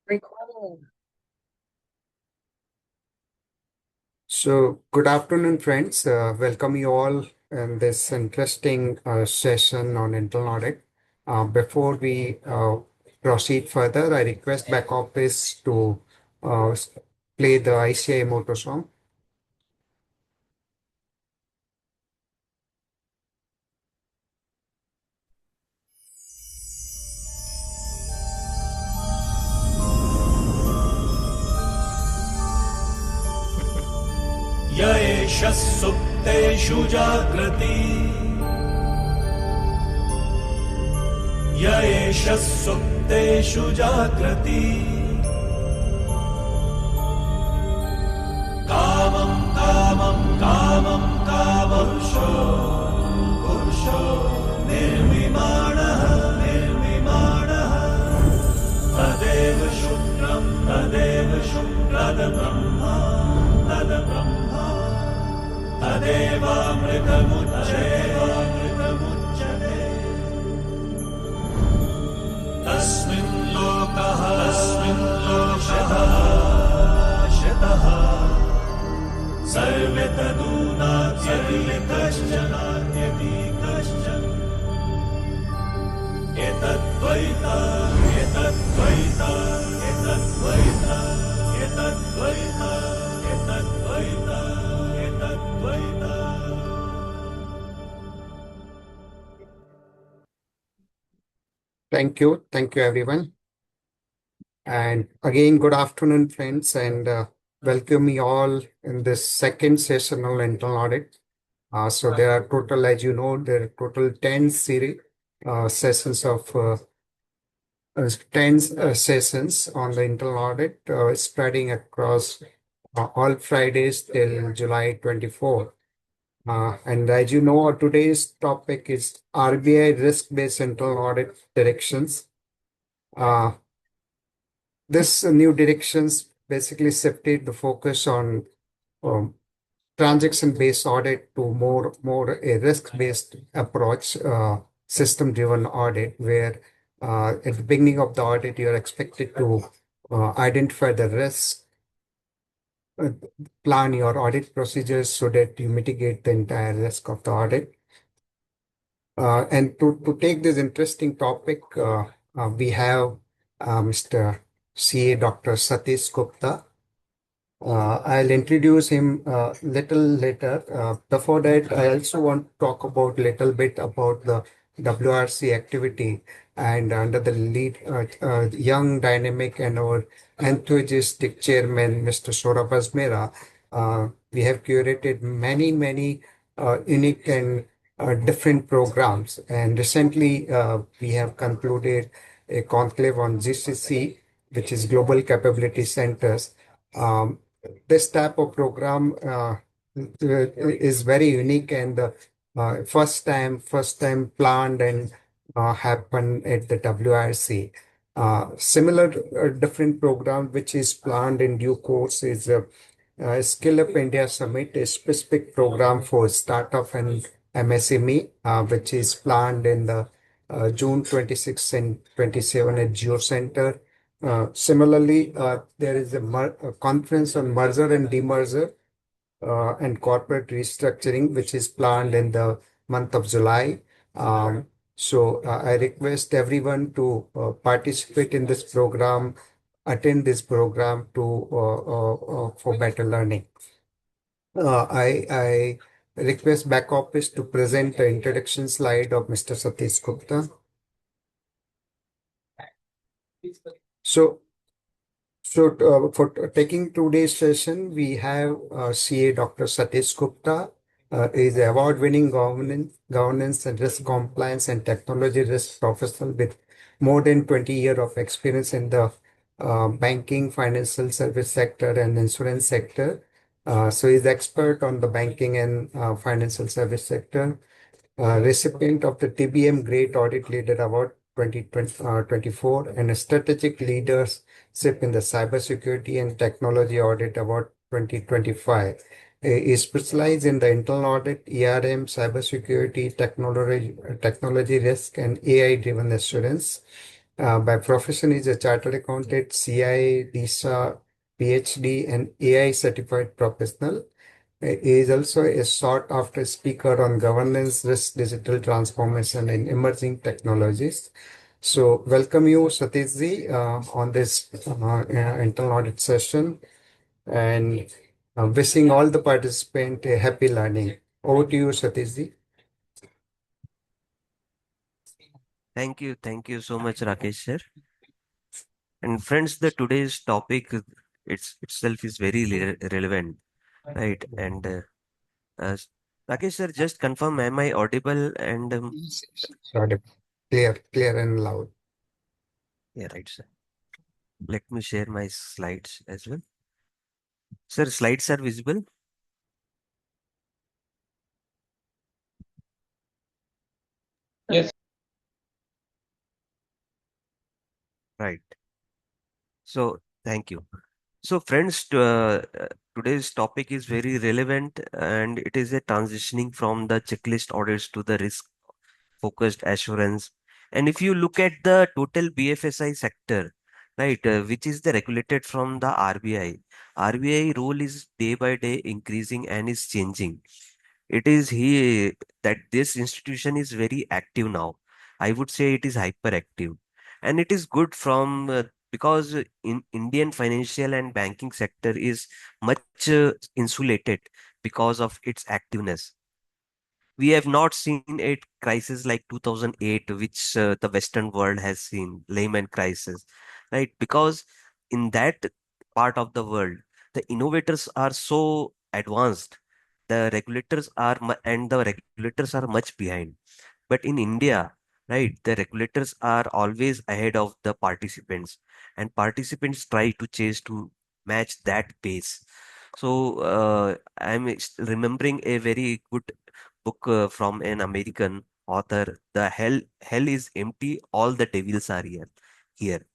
Recording. So, good afternoon, friends. Welcome you all in this interesting session on internal audit. Before we proceed further, I request back office to uh, s- play the ICI motto song. य एष सुप्तेषु जाग्रति य एष सुप्तेषु जाग्रति कामं कामं कामं कामपुरुषो पुरुषो निर्विमाणः निर्विमाणः तदेव शुक्रं तद्ब्रह्मा तद्ब्रह्मा तदेवामृतमुच्यते तस्मिन् लोकः शतः सर्वे तदूनात्यपि कश्चन एतद्वैता एतद्वैता एतद्वैता एतद्वैता एतद्वैता एतद्वैता. Thank you, everyone. And again, good afternoon, friends, and welcome you all in this second session on internal audit. So there are total, as you know, there are total 10 series sessions of 10 sessions on the internal audit, spreading across all Fridays till July 24. And as you know, today's topic is RBI risk-based internal audit directions. Uh, this new directions basically shifted the focus on um, transaction-based audit to more a risk-based approach, system-driven audit, where at the beginning of the audit, you're expected to identify the risk, uh, plan your audit procedures so that you mitigate the entire risk of the audit. And to take this interesting topic, we have Mr. CA Dr. Satish Gupta. I'll introduce him little later. Before that, I also want to talk about little bit about the WRC activity and under the lead young, dynamic, and our enthusiastic chairman, Mr. Saurabh Asmera. We have curated many unique and different programs. And recently, we have concluded a conclave on GCC, which is Global Capability Centers. Um, this type of program is very unique and first time planned and happen at the WRC. Similar different program which is planned in due course is Skill Up India Summit, a specific program for startup and MSME, which is planned in the June 26th and 27 at Geo Center. Similarly, there is a conference on merger and demerger and corporate restructuring, which is planned in the month of July. I request everyone to participate in this program, attend this program to for better learning. I request back office to present the introduction slide of Mr. Satish Gupta. So for taking today's session, we have CA Dr. Satish Gupta, is an award-winning governance and risk compliance and technology risk professional with more than 20 years of experience in the banking, financial service sector, and insurance sector. So he's expert on the banking and financial service sector, recipient of the TBM Great Audit Leader Award 2024 and a Strategic Leadership in the Cybersecurity and Technology Audit Award 2025. He specialized in the internal audit, ERM, cybersecurity, technology risk, and AI-driven assurance. By profession, is a chartered accountant, CI, DISA, PhD, and AI certified professional. He is also a sought after speaker on governance, risk, digital transformation, and emerging technologies. So, welcome you, Satishji, on this internal audit session, and wishing all the participants a happy learning. Over to you, Satishji. Thank you so much, Rakesh sir. And friends, the today's topic itself is very relevant, right? Uh, Rakesh sir, just confirm, am I audible? Sorry, clear and loud. Yeah, right, sir. Let me share my slides as well. Sir, slides are visible, Yes. right? So, thank you. So, friends, today's topic is very relevant, and it is a transitioning from the checklist audits to the risk focused assurance. And if you look at the total BFSI sector, right, which is the regulated from the RBI, RBI role is day by day increasing and is changing. It is he that this institution is very active now. I would say it is hyperactive, and it is good from because in Indian financial and banking sector is much insulated because of its activeness. We have not seen a crisis like 2008, which the Western world has seen, Lehman crisis, right? Because in that part of the world, the innovators are so advanced, the regulators are much behind. But in India, right, the regulators are always ahead of the participants, and participants try to chase to match that pace. So I'm remembering a very good book from an American author. The hell is empty, all the devils are here. Here,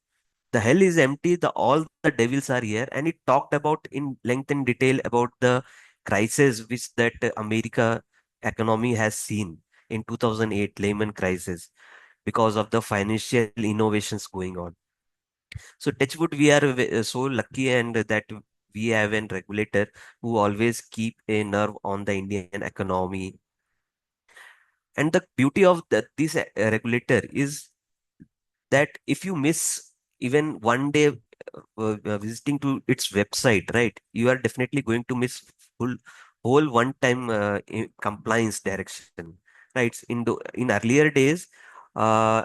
the hell is empty, the all the devils are here, and it talked about in length and detail about the crisis which that America economy has seen in 2008 Lehman crisis because of the financial innovations going on. So touchwood, we are so lucky and that we have a regulator who always keep a nerve on the Indian economy. And the beauty of this regulator is that if you miss even one day visiting to its website, right, you are definitely going to miss full whole one time compliance direction, right? In earlier days, uh,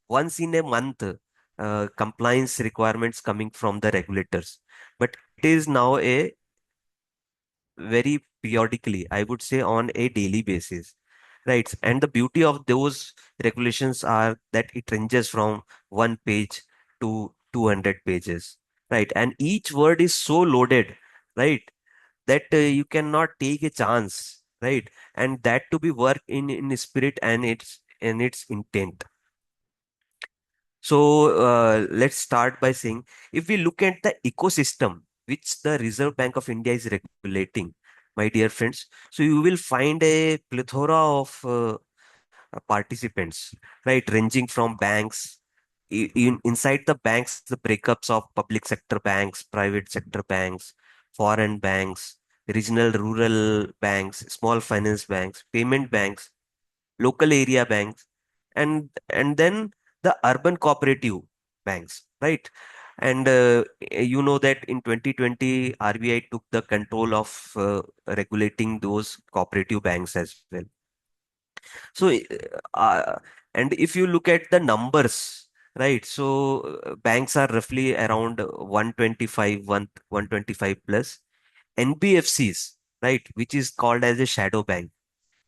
once in a month, compliance requirements coming from the regulators, but it is now a very periodically, I would say on a daily basis. Right. And the beauty of those regulations are that it ranges from 1 page to 200 pages. Right. And each word is so loaded, right, that you cannot take a chance. Right. And that to be worked in spirit and its intent. So let's start by saying if we look at the ecosystem which the Reserve Bank of India is regulating, my dear friends, so you will find a plethora of participants, right, ranging from banks. Inside the banks, the breakups of public sector banks, private sector banks, foreign banks, regional rural banks, small finance banks, payment banks, local area banks, and then the urban cooperative banks, right? And you know that in 2020 RBI took the control of regulating those cooperative banks as well. So and if you look at the numbers, right, so banks are roughly around 125 125 plus. NBFCs, right, which is called as a shadow bank,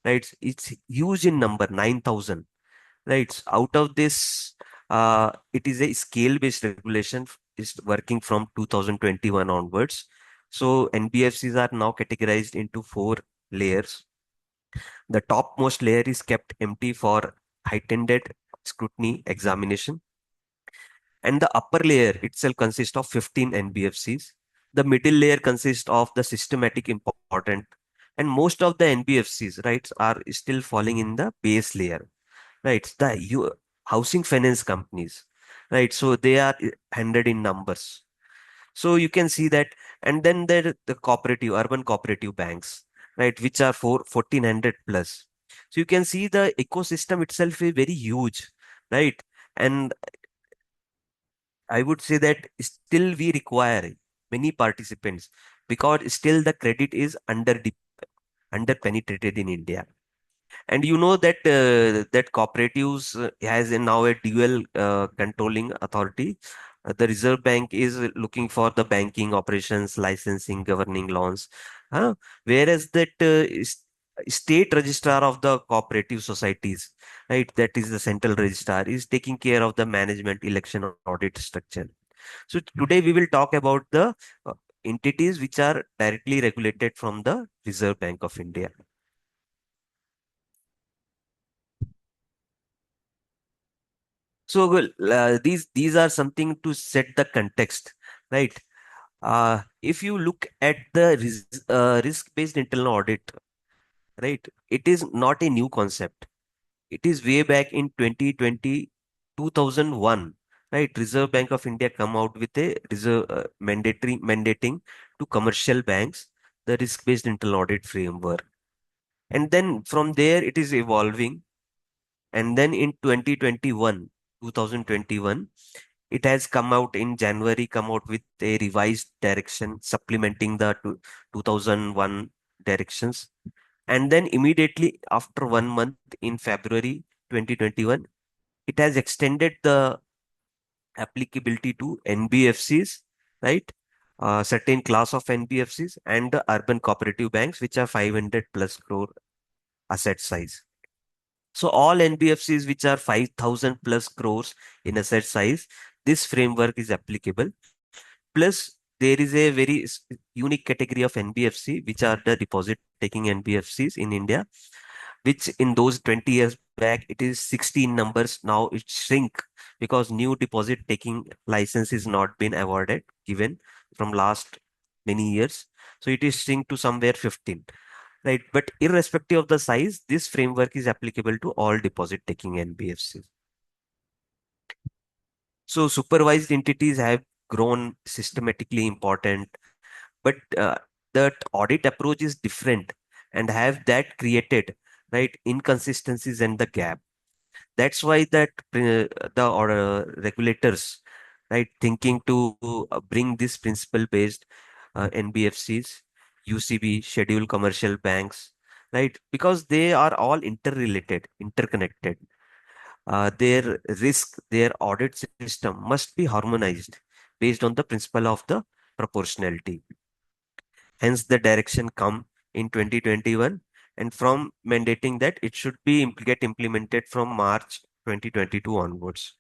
right, it's huge in number, 9,000. Right. Out of this, it is a scale-based regulation is working from 2021 onwards. So NBFCs are now categorized into four layers. The topmost layer is kept empty for heightened scrutiny examination, and the upper layer itself consists of 15 NBFCs. The middle layer consists of the systematic important, and most of the NBFCs, right, are still falling in the base layer, right? Housing finance companies, right? So they are 100 in numbers. So you can see that, and then there the cooperative, urban cooperative banks, right, which are 1400 plus. So you can see the ecosystem itself is very huge, right? And I would say that still we require many participants because still the credit is under penetrated in India. And you know that that cooperatives has now a dual controlling authority. The Reserve Bank is looking for the banking operations, licensing, governing loans, whereas that state registrar of the cooperative societies, right, that is the central registrar, is taking care of the management, election, audit structure. So today we will talk about the uh, entities which are directly regulated from the Reserve Bank of India. So well, these are something to set the context, right? If you look at the risk-based internal audit, right, it is not a new concept. It is way back in 2020, 2001, right? Reserve Bank of India come out with a reserve mandatory mandating to commercial banks the risk-based internal audit framework, and then from there it is evolving, and then in 2021, 2021. It has come out in January, come out with a revised direction, supplementing the 2001 directions. And then immediately after 1 month in February 2021, it has extended the applicability to NBFCs, right? Certain class of NBFCs and the urban cooperative banks, which are 500 plus crore asset size. So all NBFCs which are 5,000 plus crores in asset size, this framework is applicable. Plus, there is a very unique category of NBFC, which are the deposit taking NBFCs in India, which in those 20 years back, it is 16 numbers. Now it shrink because new deposit taking license is not been awarded, given from last many years. So it is shrink to somewhere 15, right? But irrespective of the size, this framework is applicable to all deposit taking NBFCs. So supervised entities have grown systematically important, but that audit approach is different and have that created, right, inconsistencies and the gap. That's why that the regulators, right, thinking to bring this principle based NBFCs, UCB, scheduled commercial banks, right, because they are all interrelated, interconnected. Their risk, their audit system must be harmonized based on the principle of the proportionality. Hence, the direction come in 2021, and from mandating that it should be get implemented from March 2022 onwards.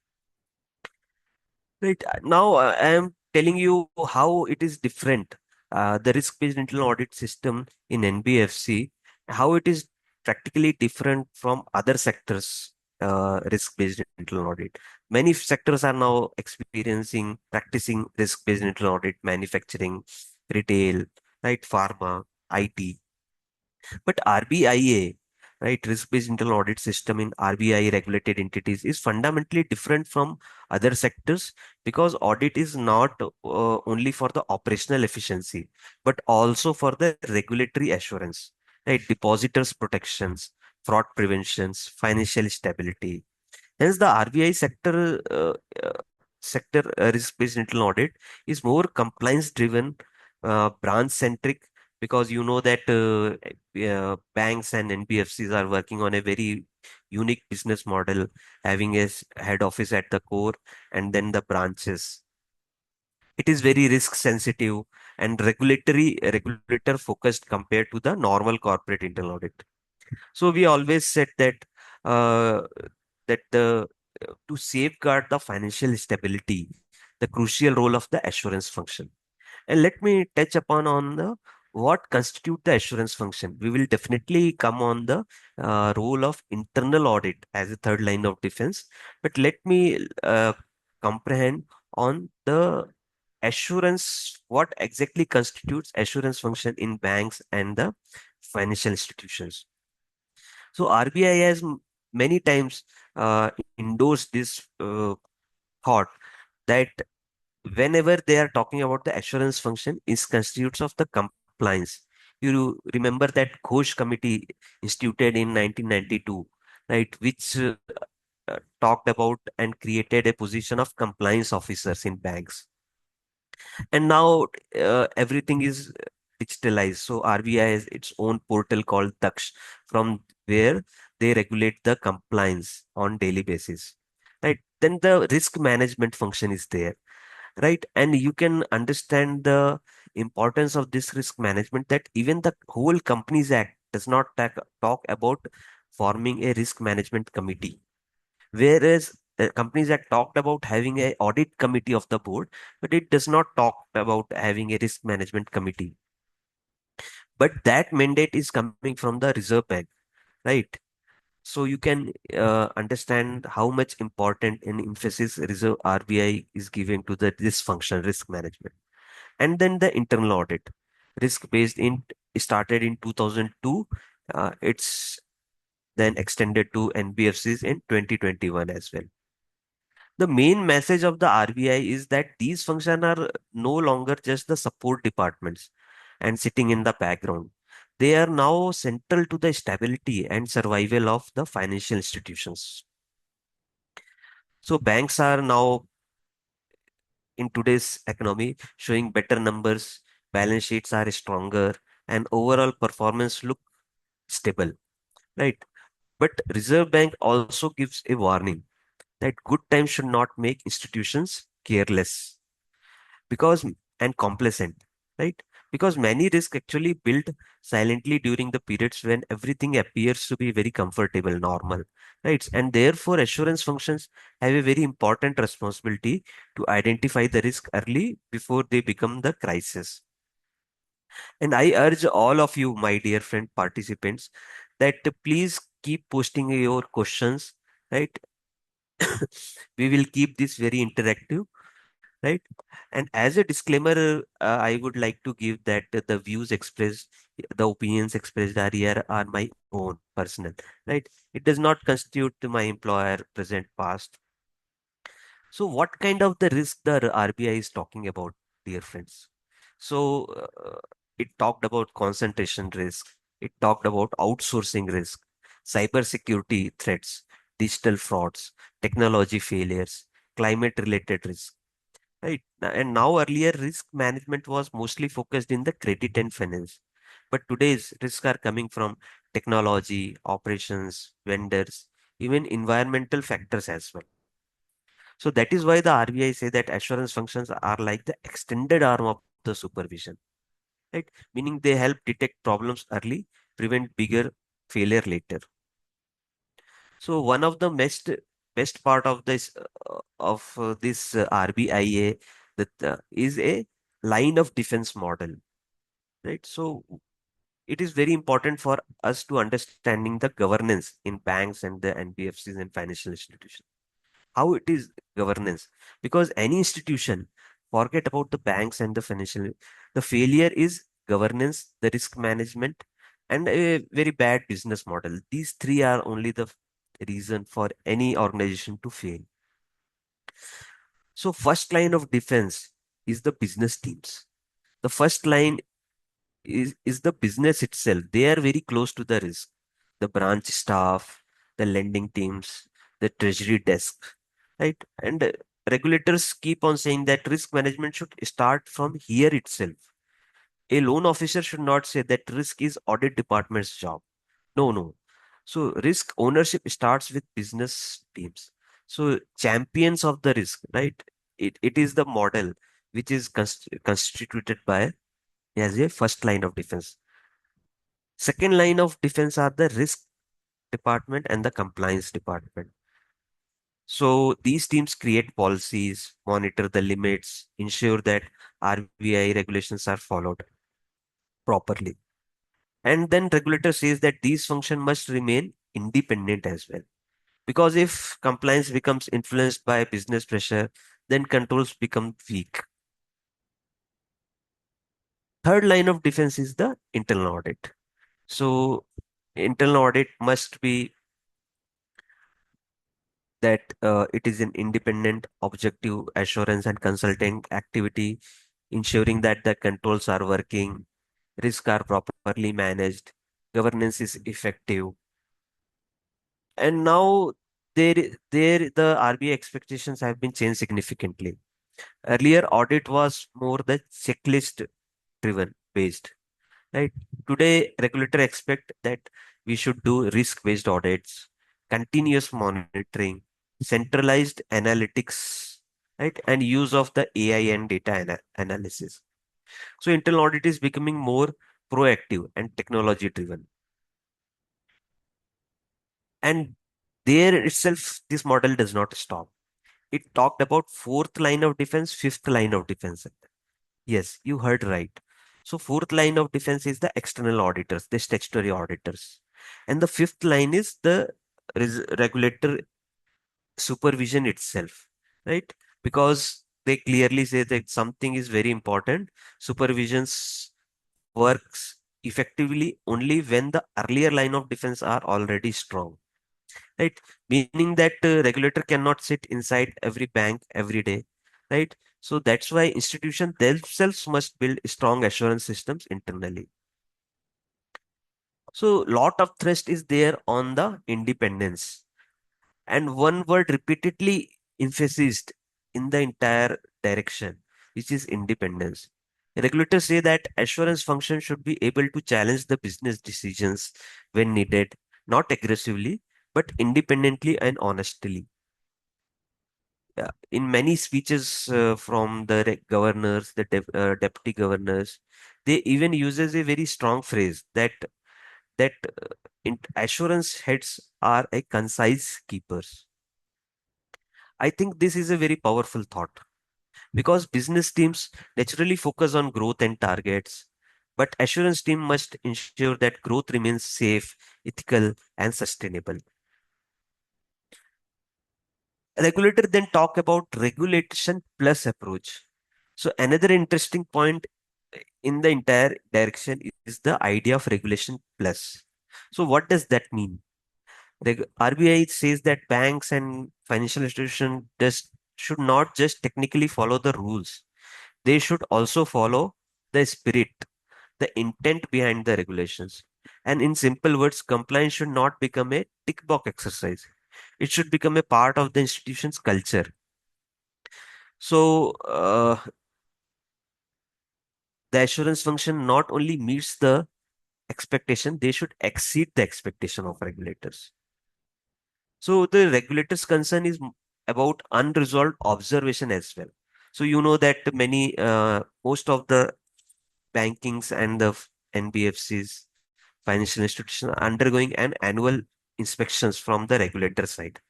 Right. Now, I am telling you how it is different. The risk-based internal audit system in NBFC, how it is practically different from other sectors, risk-based internal audit. Many sectors are now experiencing, practicing risk-based internal audit, manufacturing, retail, right, pharma, IT. But RBIA, right, risk-based internal audit system in RBI regulated entities is fundamentally different from other sectors because audit is not only for the operational efficiency, but also for the regulatory assurance, right, depositors protections, fraud preventions, financial stability. Hence, the RBI sector risk-based internal audit is more compliance-driven, branch-centric, because you know that banks and NBFCs are working on a very unique business model, having a head office at the core and then the branches. It is very risk sensitive and regulator focused compared to the normal corporate internal audit. So we always said that uh, the to safeguard the financial stability, the crucial role of the assurance function. And let me touch upon on the what constitute the assurance function. We will definitely come on the role of internal audit as a third line of defense. But let me comprehend on the assurance, what exactly constitutes assurance function in banks and the financial institutions. So RBI has many times endorsed this thought that whenever they are talking about the assurance function is constitutes of the compliance. You remember that Ghosh committee instituted in 1992, right, which talked about and created a position of compliance officers in banks. And now everything is digitalized. So RBI has its own portal called Daksh, from where they regulate the compliance on daily basis. Right. Then the risk management function is there, right? And you can understand the importance of this risk management, that even the whole Companies Act does not talk about forming a risk management committee. Whereas the Companies Act talked about having a audit committee of the board, but it does not talk about having a risk management committee. But that mandate is coming from the Reserve Bank, right? So you can understand how much important an emphasis Reserve RBI is giving to the this function, risk management. And then the internal audit, risk based in started in 2002. It's then extended to NBFCs in 2021 as well. The main message of the RBI is that these functions are no longer just the support departments and sitting in the background. They are now central to the stability and survival of the financial institutions. So banks are now in today's economy showing better numbers, balance sheets are stronger, and overall performance look stable, right? But Reserve Bank also gives a warning that good times should not make institutions careless because and complacent, right? Because many risks actually build silently during the periods when everything appears to be very comfortable, normal, right? And therefore assurance functions have a very important responsibility to identify the risk early before they become the crisis. And I urge all of you, my dear friend participants, that please keep posting your questions, right? We will keep this very interactive, right? And as a disclaimer, I would like to give that the views expressed, the opinions expressed are here are my own personal, right? It does not constitute to my employer, present, past. So, what kind of the risk the RBI is talking about, dear friends? So, it talked about concentration risk, it talked about outsourcing risk, cybersecurity threats, digital frauds, technology failures, climate related risk. Right. And now earlier risk management was mostly focused in the credit and finance. But today's risks are coming from technology, operations, vendors, even environmental factors as well. So that is why the RBI say that assurance functions are like the extended arm of the supervision, right? Meaning they help detect problems early, prevent bigger failure later. So one of the best part of this RBIA that is a line of defense model, right? So it is very important for us to understanding the governance in banks and the NBFCs and financial institutions. How it is governance, because any institution, forget about the banks and the financial, the failure is governance, the risk management, and a very bad business model. These three are only the reason for any organization to fail. So first line of defense is the business teams. The first line is the business itself. They are very close to the risk. The branch staff, the lending teams, the treasury desk, right? And regulators keep on saying that risk management should start from here itself. A loan officer should not say that risk is audit department's job. No, no. So risk ownership starts with business teams. So champions of the risk, right? It is the model which is constituted by as a first line of defense. Second line of defense are the risk department and the compliance department. So these teams create policies, monitor the limits, ensure that RBI regulations are followed properly. And then regulator says that these functions must remain independent as well. Because if compliance becomes influenced by business pressure, then controls become weak. Third line of defense is the internal audit. So internal audit must be that it is an independent, objective assurance and consulting activity, ensuring that the controls are working, risks are properly managed, governance is effective. And now the RBI expectations have been changed significantly. Earlier, audit was more the checklist driven based, right? Today, regulator expect that we should do risk-based audits, continuous monitoring, centralized analytics, right, and use of the AI and data analysis. So internal audit is becoming more proactive and technology driven. And there itself, this model does not stop. It talked about fourth line of defense, fifth line of defense. Yes, you heard right. So fourth line of defense is the external auditors, the statutory auditors. And the fifth line is the regulator supervision itself, right? Because they clearly say that something is very important. Supervisions works effectively only when the earlier line of defense are already strong, right? Meaning that regulator cannot sit inside every bank every day, right? So that's why institutions themselves must build strong assurance systems internally. So lot of thrust is there on the independence, and one word repeatedly emphasized in the entire direction, which is independence. Regulators say that assurance function should be able to challenge the business decisions when needed, not aggressively, but independently and honestly. Yeah, in many speeches from the governors, the deputy governors, they even uses a very strong phrase that assurance heads are a concise keepers. I think this is a very powerful thought because business teams naturally focus on growth and targets, but assurance team must ensure that growth remains safe, ethical, and sustainable. Regulator then talk about regulation plus approach. So another interesting point in the entire direction is the idea of regulation plus. So what does that mean? RBI says that banks and financial institutions should not just technically follow the rules. They should also follow the spirit, the intent behind the regulations. And in simple words, compliance should not become a tick box exercise. It should become a part of the institution's culture. So the assurance function not only meets the expectation, they should exceed the expectation of regulators. So the regulator's concern is about unresolved observation as well. So you know that most of the bankings and the NBFCs, financial institutions, are undergoing an annual inspections from the regulator side,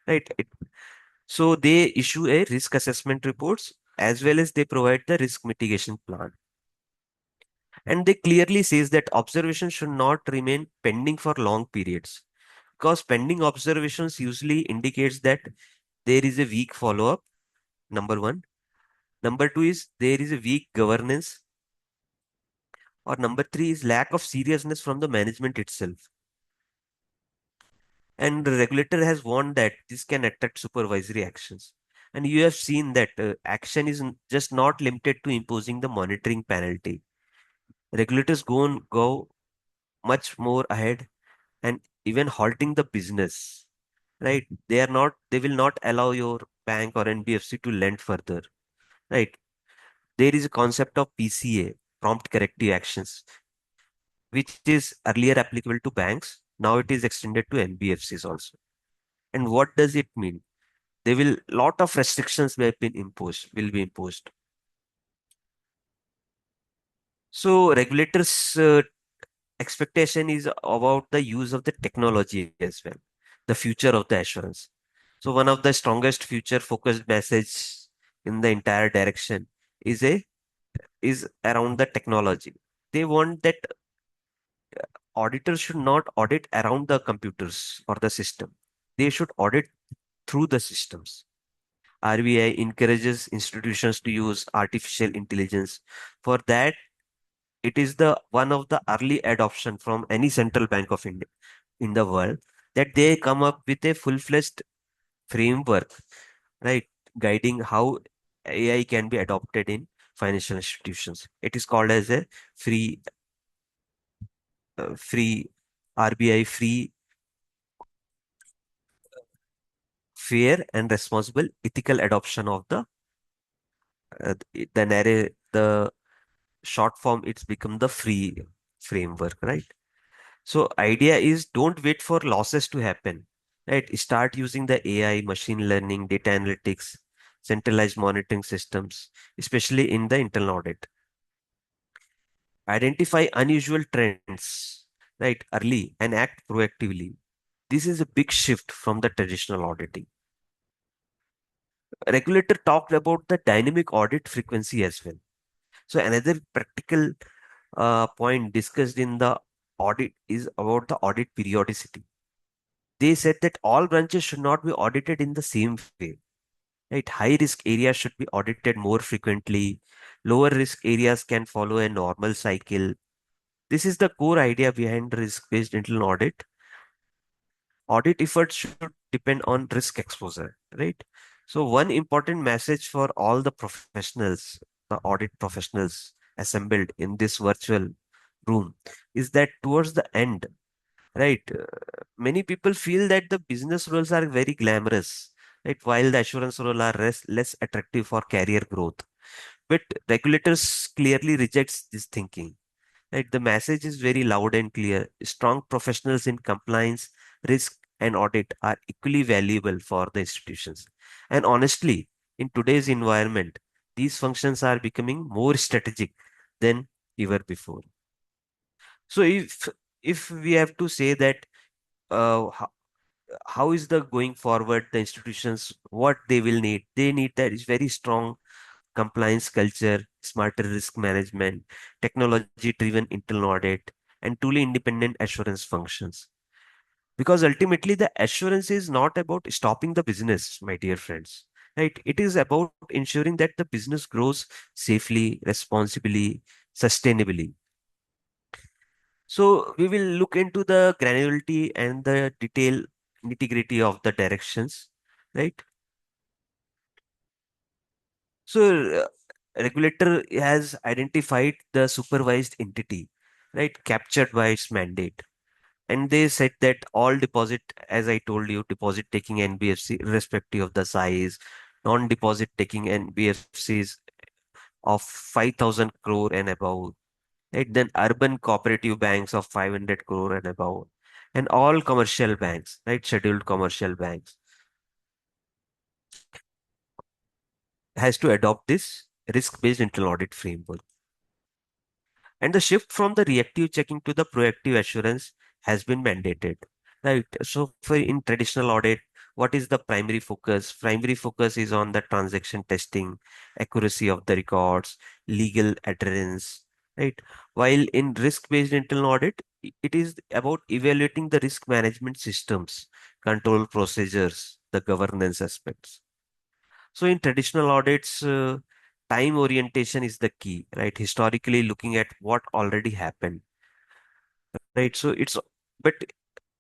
right? So they issue a risk assessment reports as well as they provide the risk mitigation plan. And they clearly says that observation should not remain pending for long periods because pending observations usually indicates that there is a weak follow-up, number one. Number two is there is a weak governance, or number three is lack of seriousness from the management itself. And the regulator has warned that this can attract supervisory actions. And you have seen that action is just not limited to imposing the monitoring penalty. Regulators go much more ahead and even halting the business, right? They will not allow your bank or NBFC to lend further, right? There is a concept of PCA, prompt corrective actions, which is earlier applicable to banks. Now it is extended to NBFCs also. And what does it mean? There will lot of restrictions will be imposed. So regulators expectation is about the use of the technology as well, the future of the assurance. So one of the strongest future focused message in the entire direction is a is around the technology. They want that auditors should not audit around the computers or the system. They should audit through the systems. RBI encourages institutions to use artificial intelligence. For that, it is the one of the early adoption from any central bank of India in the world that they come up with a full-fledged framework, right, guiding how AI can be adopted in financial institutions. It is called as a free, free RBI free, fair, and responsible ethical adoption of the short form. It's become the free framework, right? So idea is don't wait for losses to happen, right? Start using the AI, machine learning, data analytics, centralized monitoring systems, especially in the internal audit. Identify unusual trends, right, early and act proactively. This is a big shift from the traditional auditing. Regulator talked about the dynamic audit frequency as well. So another practical point discussed in the audit is about the audit periodicity. They said that all branches should not be audited in the same way. Right? High risk areas should be audited more frequently. Lower risk areas can follow a normal cycle. This is the core idea behind risk-based internal audit. Audit efforts should depend on risk exposure, right? So one important message for all the professionals, the audit professionals assembled in this virtual room, is that towards the end, right, many people feel that the business roles are very glamorous, right, while the assurance role are less attractive for career growth. But regulators clearly rejects this thinking. Right, the message is very loud and clear. Strong professionals in compliance, risk, and audit are equally valuable for the institutions. And honestly, in today's environment, these functions are becoming more strategic than ever before. So if we have to say that, how is the going forward, the institutions, what they will need, they need that is very strong compliance culture, smarter risk management, technology driven internal audit, and truly independent assurance functions. Because ultimately, the assurance is not about stopping the business, my dear friends. Right? It is about ensuring that the business grows safely, responsibly, sustainably. So we will look into the granularity and the detail nitty-gritty of the directions, right? So regulator has identified the supervised entity, right, captured by its mandate. And they said that all deposit, as I told you, deposit taking NBFC, irrespective of the size, non-deposit taking NBFCs of 5,000 crore and above, right? Then urban cooperative banks of 500 crore and above, and all commercial banks, right? Scheduled commercial banks has to adopt this risk-based internal audit framework. And the shift from the reactive checking to the proactive assurance has been mandated. Right. So for in traditional audit, what is the primary focus? Primary focus is on the transaction testing, accuracy of the records, legal adherence, right? While in risk-based internal audit, it is about evaluating the risk management systems, control procedures, the governance aspects. So in traditional audits, time orientation is the key, right? Historically, looking at what already happened, right? So but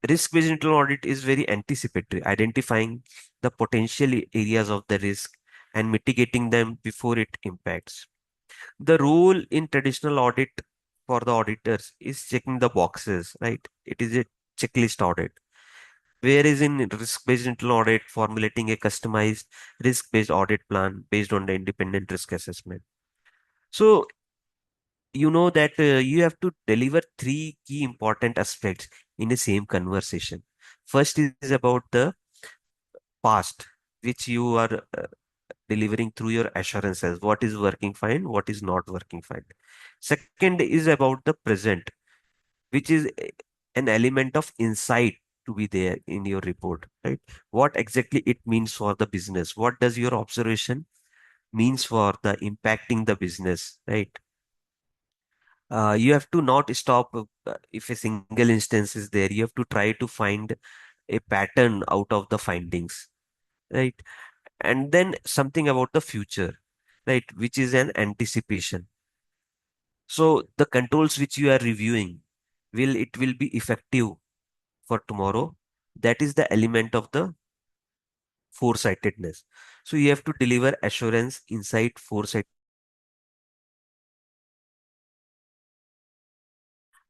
risk-based internal audit is very anticipatory, identifying the potential areas of the risk and mitigating them before it impacts. The role in traditional audit for the auditors is checking the boxes, right? It is a checklist audit. Whereas in risk-based internal audit, formulating a customized risk-based audit plan based on the independent risk assessment. So you know that you have to deliver three key important aspects in the same conversation. First is about the past, which you are delivering through your assurances. What is working fine, what is not working fine. Second is about the present, which is an element of insight to be there in your report, right? What exactly it means for the business? What does your observation means for the impacting the business, right? You have to not stop if a single instance is there. You have to try to find a pattern out of the findings, right? And then something about the future, right? Which is an anticipation. So the controls which you are reviewing, will it will be effective for tomorrow? That is the element of the foresightedness. So you have to deliver assurance, insight, foresight.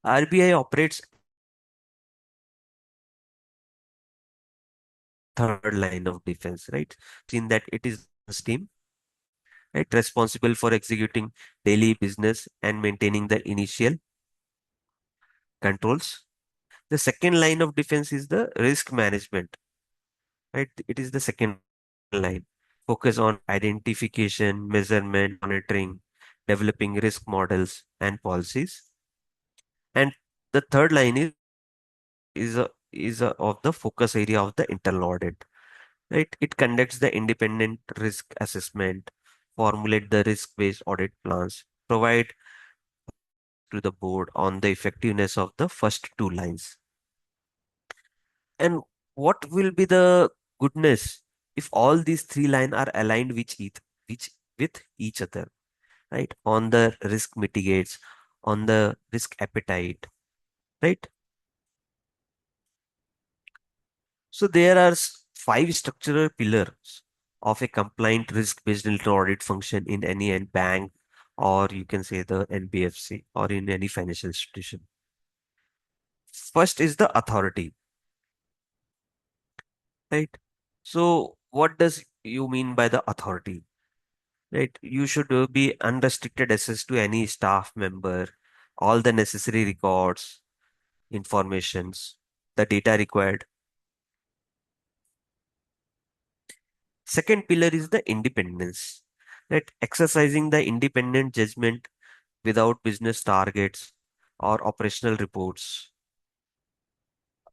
RBI operates third line of defense, right? So in that it is team, right, responsible for executing daily business and maintaining the initial controls. The second line of defense is the risk management, right? It is the second line. Focus on identification, measurement, monitoring, developing risk models and policies. And the third line is of the focus area of the internal audit, right? It conducts the independent risk assessment, formulate the risk-based audit plans, provide to the board on the effectiveness of the first two lines. And what will be the goodness if all these three lines are aligned which with each other, right? On the risk mitigates, on the risk appetite, right? So there are five structural pillars of a compliant risk-based internal audit function in any bank, or you can say the NBFC, or in any financial institution. First is the authority, right? So what does you mean by the authority, right? You should be unrestricted access to any staff member, all the necessary records, informations, the data required. Second pillar is the independence, right? Exercising the independent judgment without business targets or operational reports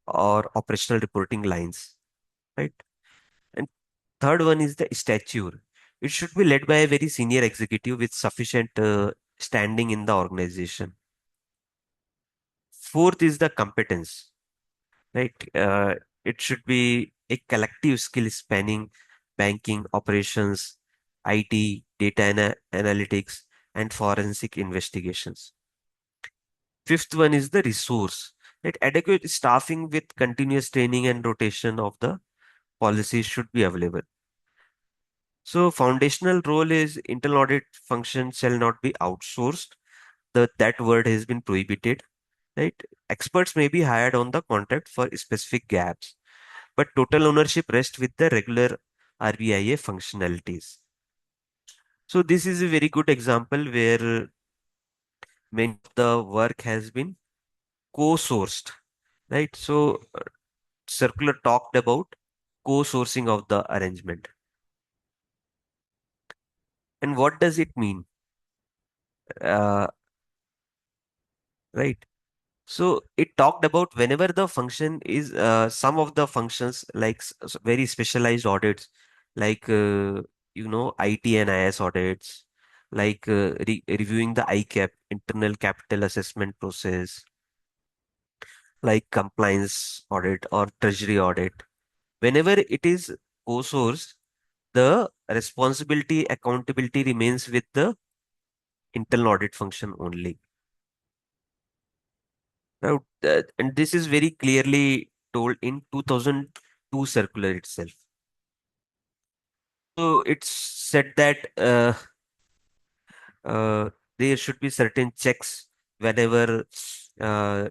or operational reporting lines, right? And third one is the stature. It should be led by a very senior executive with sufficient standing in the organization. Fourth is the competence, right? It should be a collective skill spanning banking, operations, IT, data analytics, and forensic investigations. Fifth one is the resource, right? Adequate staffing with continuous training and rotation of the policies should be available. So foundational role is internal audit function shall not be outsourced. That word has been prohibited, right? Experts may be hired on the contract for specific gaps, but total ownership rests with the regular RBIA functionalities. So this is a very good example where many of the work has been co-sourced, right? So circular talked about co-sourcing of the arrangement. And what does it mean? Uh, right. So it talked about whenever the function is some of the functions like very specialized audits, like IT and IS audits, like reviewing the ICAP internal capital assessment process, like compliance audit or treasury audit. Whenever it is co-sourced, the responsibility accountability remains with the internal audit function only. Now, and this is very clearly told in 2002 circular itself. So it's said that there should be certain checks whenever uh,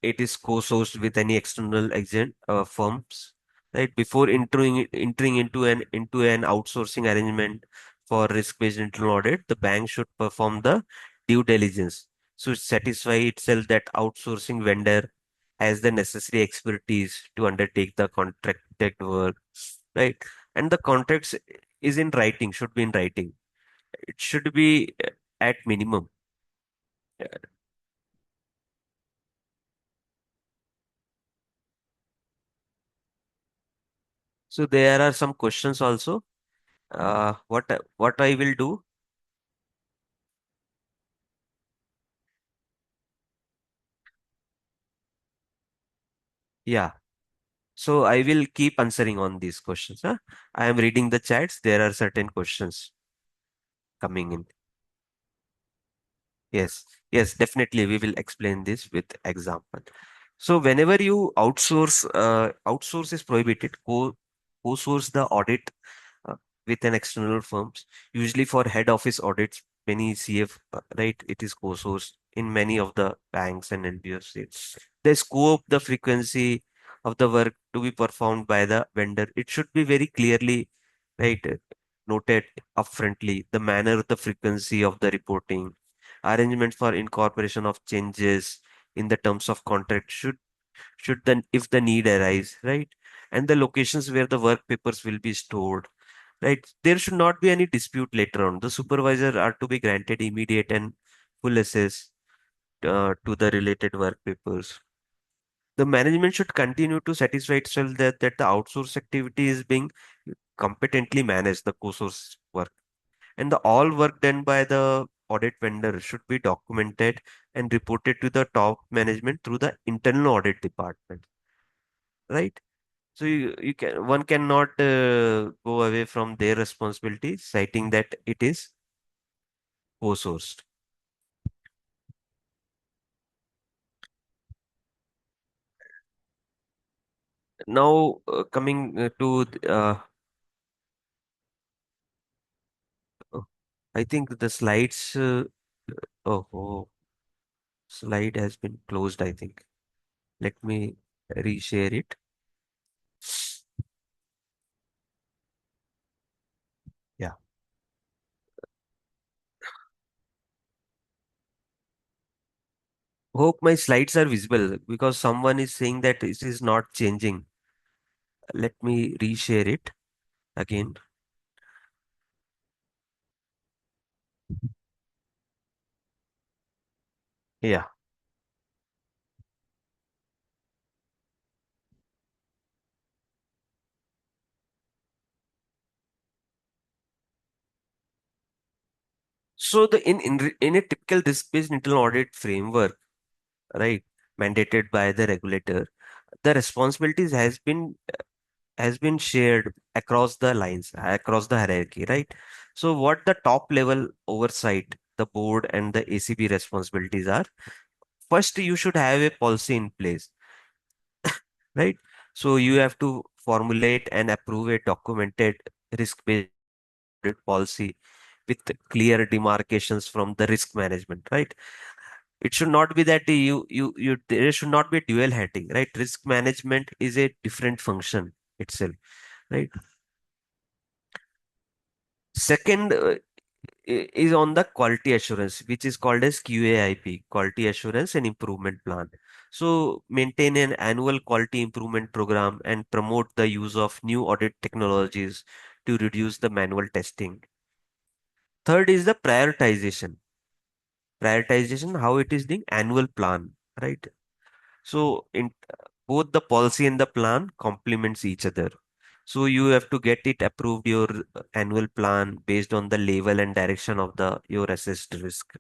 it is co-sourced with any external agent firms, right? Before entering into an outsourcing arrangement for risk-based internal audit, the bank should perform the due diligence. So satisfy itself that outsourcing vendor has the necessary expertise to undertake the contracted work, right? And the contracts is in writing, should be in writing. It should be at minimum. Yeah. So there are some questions also. What I will do? Yeah. So I will keep answering on these questions. Huh? I am reading the chats. There are certain questions coming in. Yes. Yes, definitely. We will explain this with example. So whenever you outsource is prohibited. co-source the audit uh, with an external firms. Usually for head office audits, many CF, right, it is co-sourced in many of the banks and NBFCs. The scope, the frequency of the work to be performed by the vendor, it should be very clearly, right, noted upfrontly. The manner, the frequency of the reporting, arrangement for incorporation of changes in the terms of contract should then if the need arise, right? And the locations where the work papers will be stored, right? There should not be any dispute later on. The supervisor are to be granted immediate and full access to the related work papers. The management should continue to satisfy itself that the outsource activity is being competently managed, the co-source work. And the all work done by the audit vendor should be documented and reported to the top management through the internal audit department, right? So you can one cannot go away from their responsibility, citing that it is co-sourced. Now coming uh, I think the slides. Oh, slide has been closed. I think. Let me reshare it. Yeah. Hope my slides are visible because someone is saying that it is not changing. Let me reshare it again. Yeah. So the in a typical risk-based internal audit framework, right, mandated by the regulator, the responsibilities has been shared across the lines, across the hierarchy, right? So what the top level oversight, the board and the ACB responsibilities are, first you should have a policy in place, right? So you have to formulate and approve a documented risk-based audit policy with clear demarcations from the risk management, right? It should not be that you there should not be dual heading, right? Risk management is a different function itself, right? Second is on the quality assurance, which is called as QAIP, quality assurance and improvement plan. So maintain an annual quality improvement program and promote the use of new audit technologies to reduce the manual testing. Third is the prioritization. Prioritization, how it is being annual plan, right? So in both the policy and the plan complements each other. So you have to get it approved your annual plan based on the level and direction of the your assessed risk.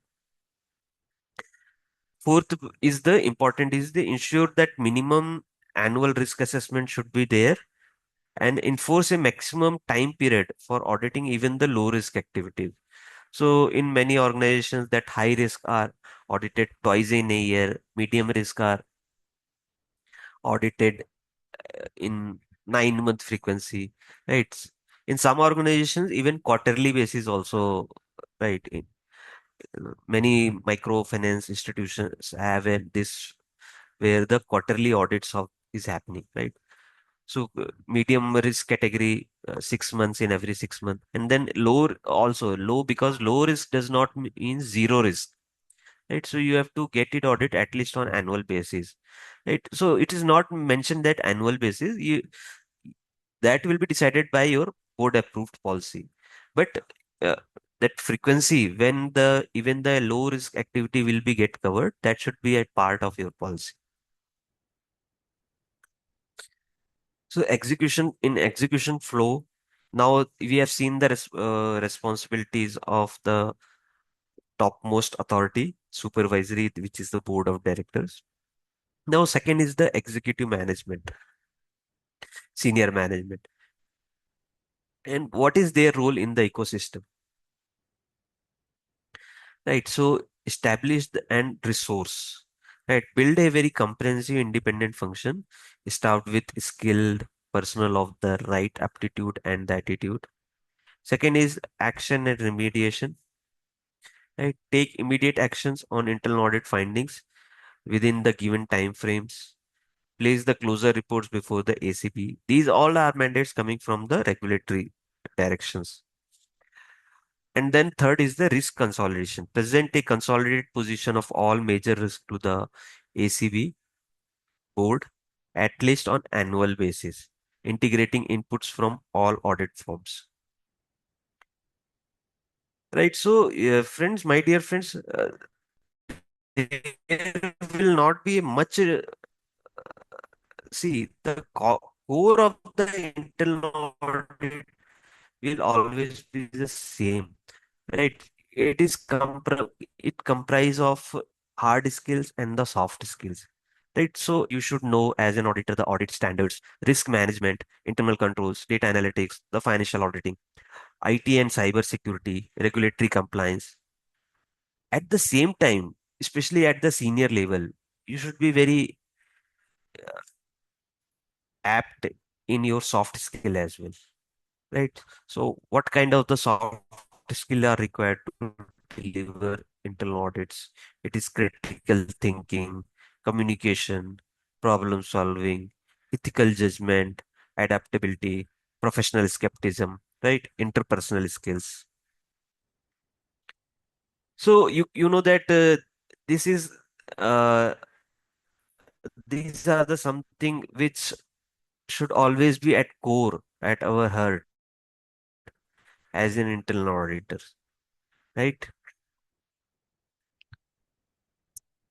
Fourth is the important is the ensure that minimum annual risk assessment should be there and enforce a maximum time period for auditing even the low risk activities. So in many organizations that high risk are audited twice in a year, medium risk are audited in 9-month frequency, right? In some organizations, even quarterly basis also, right? Many microfinance institutions have this where the quarterly audits of is happening, right? So medium risk category, 6 months in every 6 months, and then low also low because low risk does not mean zero risk, right? So you have to get it audit at least on annual basis, right? So it is not mentioned that annual basis that will be decided by your board approved policy, but uh, that frequency when the even the low risk activity will be get covered, that should be a part of your policy. So execution flow. Now we have seen the responsibilities of the topmost authority, supervisory, which is the board of directors. Now, second is the executive management, senior management, and what is their role in the ecosystem, right? So established and resource, right? Build a very comprehensive independent function staffed with skilled personnel of the right aptitude and the attitude. Second is action and remediation. Right? Take immediate actions on internal audit findings within the given time frames. Place the closure reports before the ACB. These all are mandates coming from the regulatory directions. And then third is the risk consolidation. Present a consolidated position of all major risk to the ACB board, at least on annual basis, integrating inputs from all audit firms. Right. So, friends, my dear friends, there will not be much. See, the core of the internal audit will always be the same, right? It is it comprise of hard skills and the soft skills, right? So you should know as an auditor the audit standards, risk management, internal controls, data analytics, the financial auditing, IT and cyber security, regulatory compliance. At the same time, especially at the senior level, you should be very apt in your soft skill as well, right? So what kind of the soft skill are required to deliver internal audits? It is critical thinking, communication, problem solving, ethical judgment, adaptability, professional skepticism, right? Interpersonal skills. So you know that this is uh, these are the something which should always be at core at our heart as an internal auditor, right?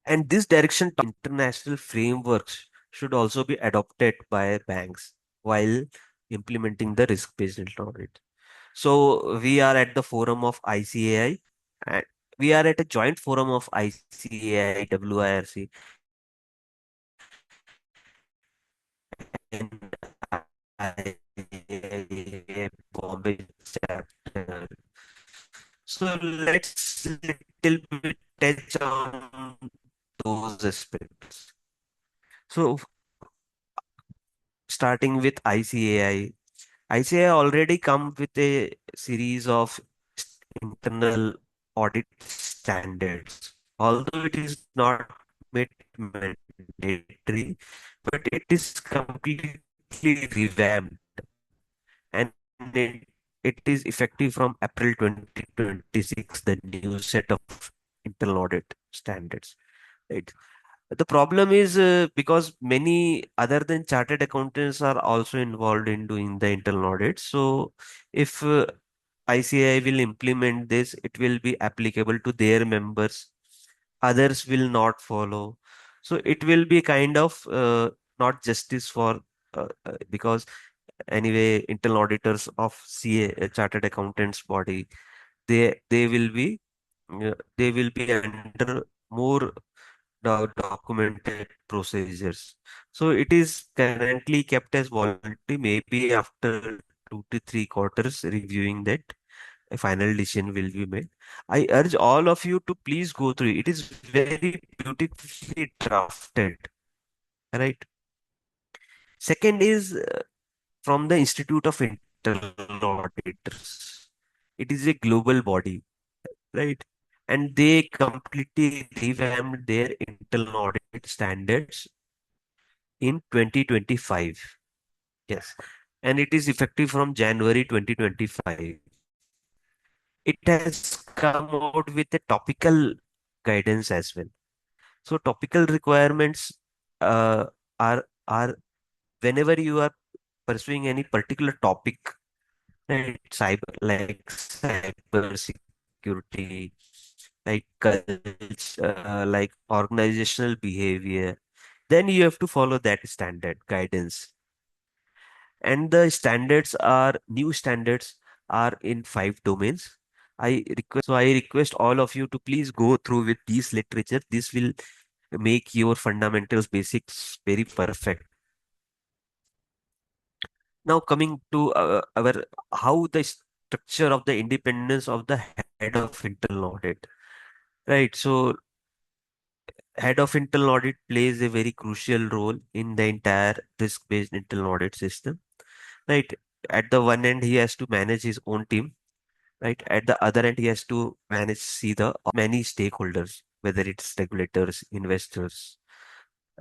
And this direction international frameworks should also be adopted by banks while implementing the risk-based internal audit. So we are at the forum of ICAI, and we are at a joint forum of ICAI, WIRC, and IIA Bombay chapter. So let's little bit touch on those aspects. So starting with ICAI. ICAI already come with a series of internal audit standards. Although it is not made mandatory, but it is completely revamped and it is effective from April 2026, the new set of internal audit standards. Right. The problem is because many other than chartered accountants are also involved in doing the internal audit. So if ICAI will implement this, it will be applicable to their members. Others will not follow. So it will be kind of not justice for because anyway, internal auditors of CA, chartered accountants body, they will be they will be under more documented procedures. So it is currently kept as voluntary. Maybe after 2 to 3 quarters reviewing that, a final decision will be made. I urge all of you to please go through it. It is very beautifully drafted, right? Second is from the Institute of Internal Auditors. It is a global body, right? And they completely revamped their internal audit standards in 2025. Yes. And it is effective from January 2025. It has come out with a topical guidance as well. So topical requirements uh, are whenever you are pursuing any particular topic, right? Cyber security, like culture, like organizational behavior, then you have to follow that standard guidance. And the standards are new standards are in 5 domains. I request all of you to please go through with these literature. This will make your fundamentals basics very perfect. Now coming to our how the structure of the independence of the head of internal audit. Right. So Head of internal audit plays a very crucial role in the entire risk-based internal audit system, right? At the one end, he has to manage his own team, right? At the other end, he has to manage, see the many stakeholders, whether it's regulators, investors,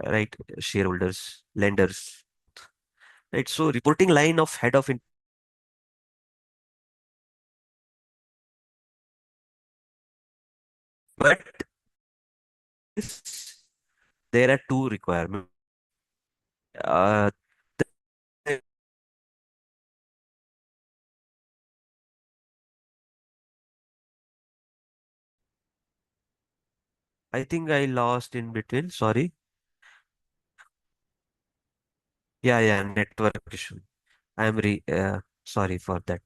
right? Shareholders, lenders, right? So reporting line of head of but this, there are two requirements. Uh, I think I lost in between. Sorry. Yeah, network issue. I'm sorry for that.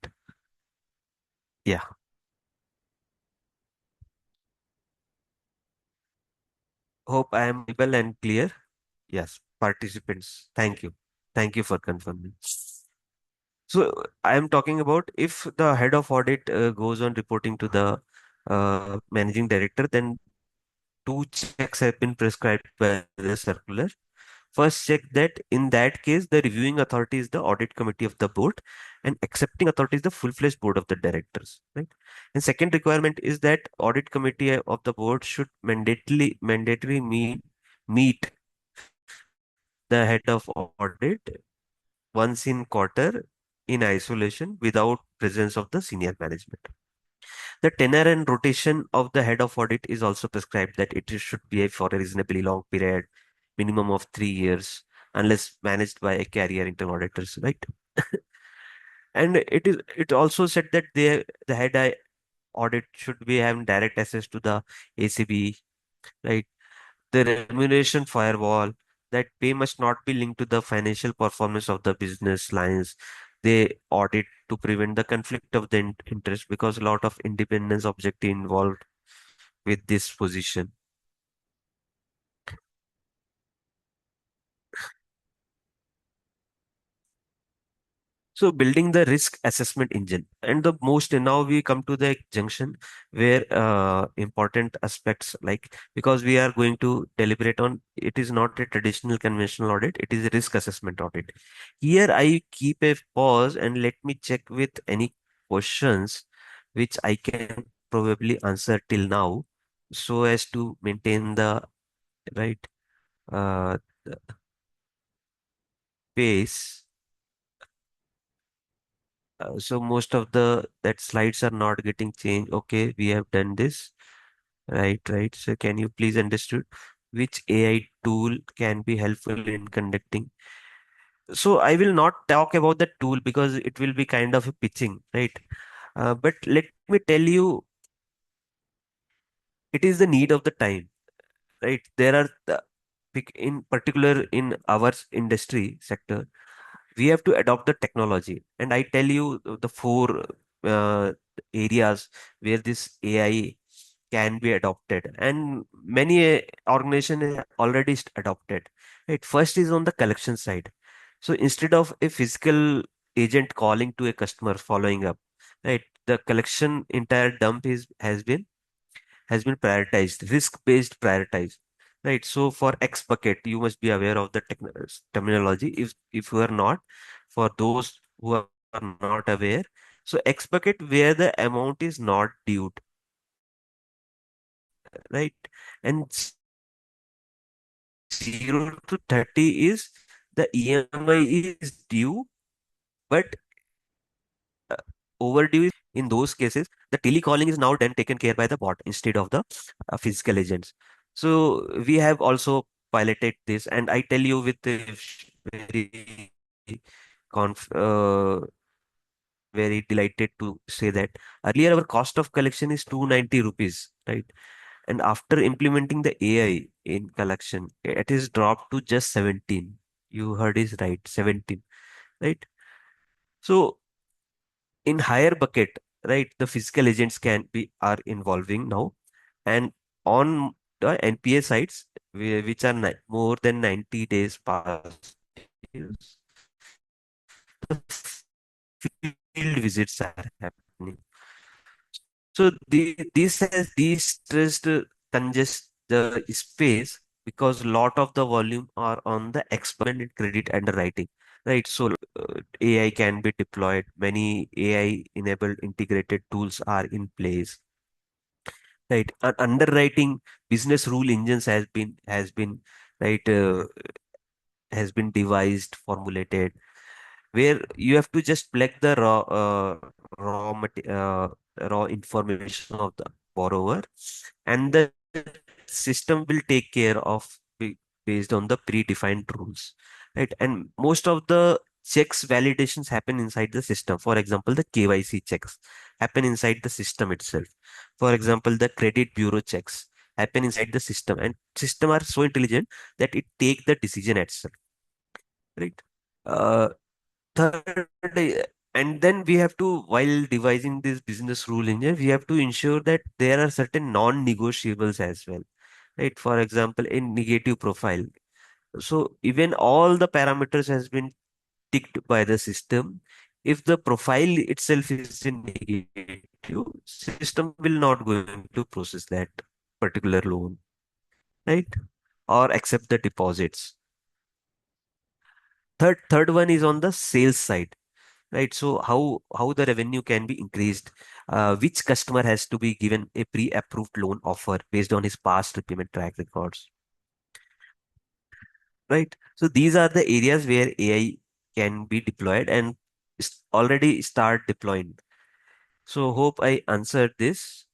Yeah. Hope I am able and clear. Yes, participants. Thank you. Thank you for confirming. So I am talking about if the head of audit goes on reporting to the managing director, then two checks have been prescribed by the circular. First, check that in that case, the reviewing authority is the audit committee of the board, and accepting authority is the full-fledged board of the directors, right? And second requirement is that audit committee of the board should mandatory meet the head of audit once in quarter in isolation without presence of the senior management. The tenure and rotation of the head of audit is also prescribed that should be for a reasonably long period, minimum of 3 years, unless managed by a career internal auditors, right? And it also said that the head audit should be having direct access to the ACB, right? The remuneration firewall, that pay must not be linked to the financial performance of the business lines. They audit to prevent the conflict of the interest because a lot of independence objective involved with this position. So building the risk assessment engine, and the most, and now we come to the junction where important aspects, like, because we are going to deliberate on, it is not a traditional conventional audit, it is a risk assessment audit. Here I keep a pause and let me check with any questions which I can probably answer till now, so as to maintain the right the pace. So most of the that slides are not getting changed. Okay, we have done this. Right. So can you please understood which AI tool can be helpful in conducting? So I will not talk about the tool because it will be kind of a pitching, right? But let me tell you, it is the need of the time, right? There are in particular in our industry sector, we have to adopt the technology. And I tell you the four uh, areas where this AI can be adopted, and many organizations have already adopted. Right, first is on the collection side. So instead of a physical agent calling to a customer following up, right, the collection entire dump has been prioritized, risk-based prioritized. Right. So for X bucket, you must be aware of the terminology. If you are not, for those who are not aware, so X bucket where the amount is not due, right? And 0 to 30 is the EMI is due, but overdue is, in those cases, the telecalling is now done taken care by the bot instead of the physical agents. So we have also piloted this, and I tell you with a very conf very delighted to say that earlier our cost of collection is 290 rupees, right? And after implementing the AI in collection, it is dropped to just 17. You heard is right, 17, right? So in higher bucket, right, the physical agents can be are involving now. And on the NPA sites, which are more than 90 days past, use, the field visits are happening. So this has de-stressed the space because lot of the volume are on the expert and credit underwriting, right? So AI can be deployed. Many AI enabled integrated tools are in place, right? Underwriting business rule engines has been right has been devised, formulated, where you have to just collect the raw information of the borrower, and the system will take care of based on the predefined rules, right? And most of the checks validations happen inside the system. For example, the KYC checks happen inside the system itself. For example, the credit bureau checks happen inside the system, and system are so intelligent that it take the decision itself, right? Uh, Third, and then we have to, while devising this business rule engine, we have to ensure that there are certain non-negotiables as well, right? For example, in negative profile. So even all the parameters has been ticked by the system. If the profile itself is in negative, system will not going to process that particular loan, right? Or accept the deposits. Third one is on the sales side, right? So how the revenue can be increased? Which customer has to be given a pre-approved loan offer based on his past repayment track records, right? So these are the areas where AI can be deployed and already start deploying. So hope I answered this.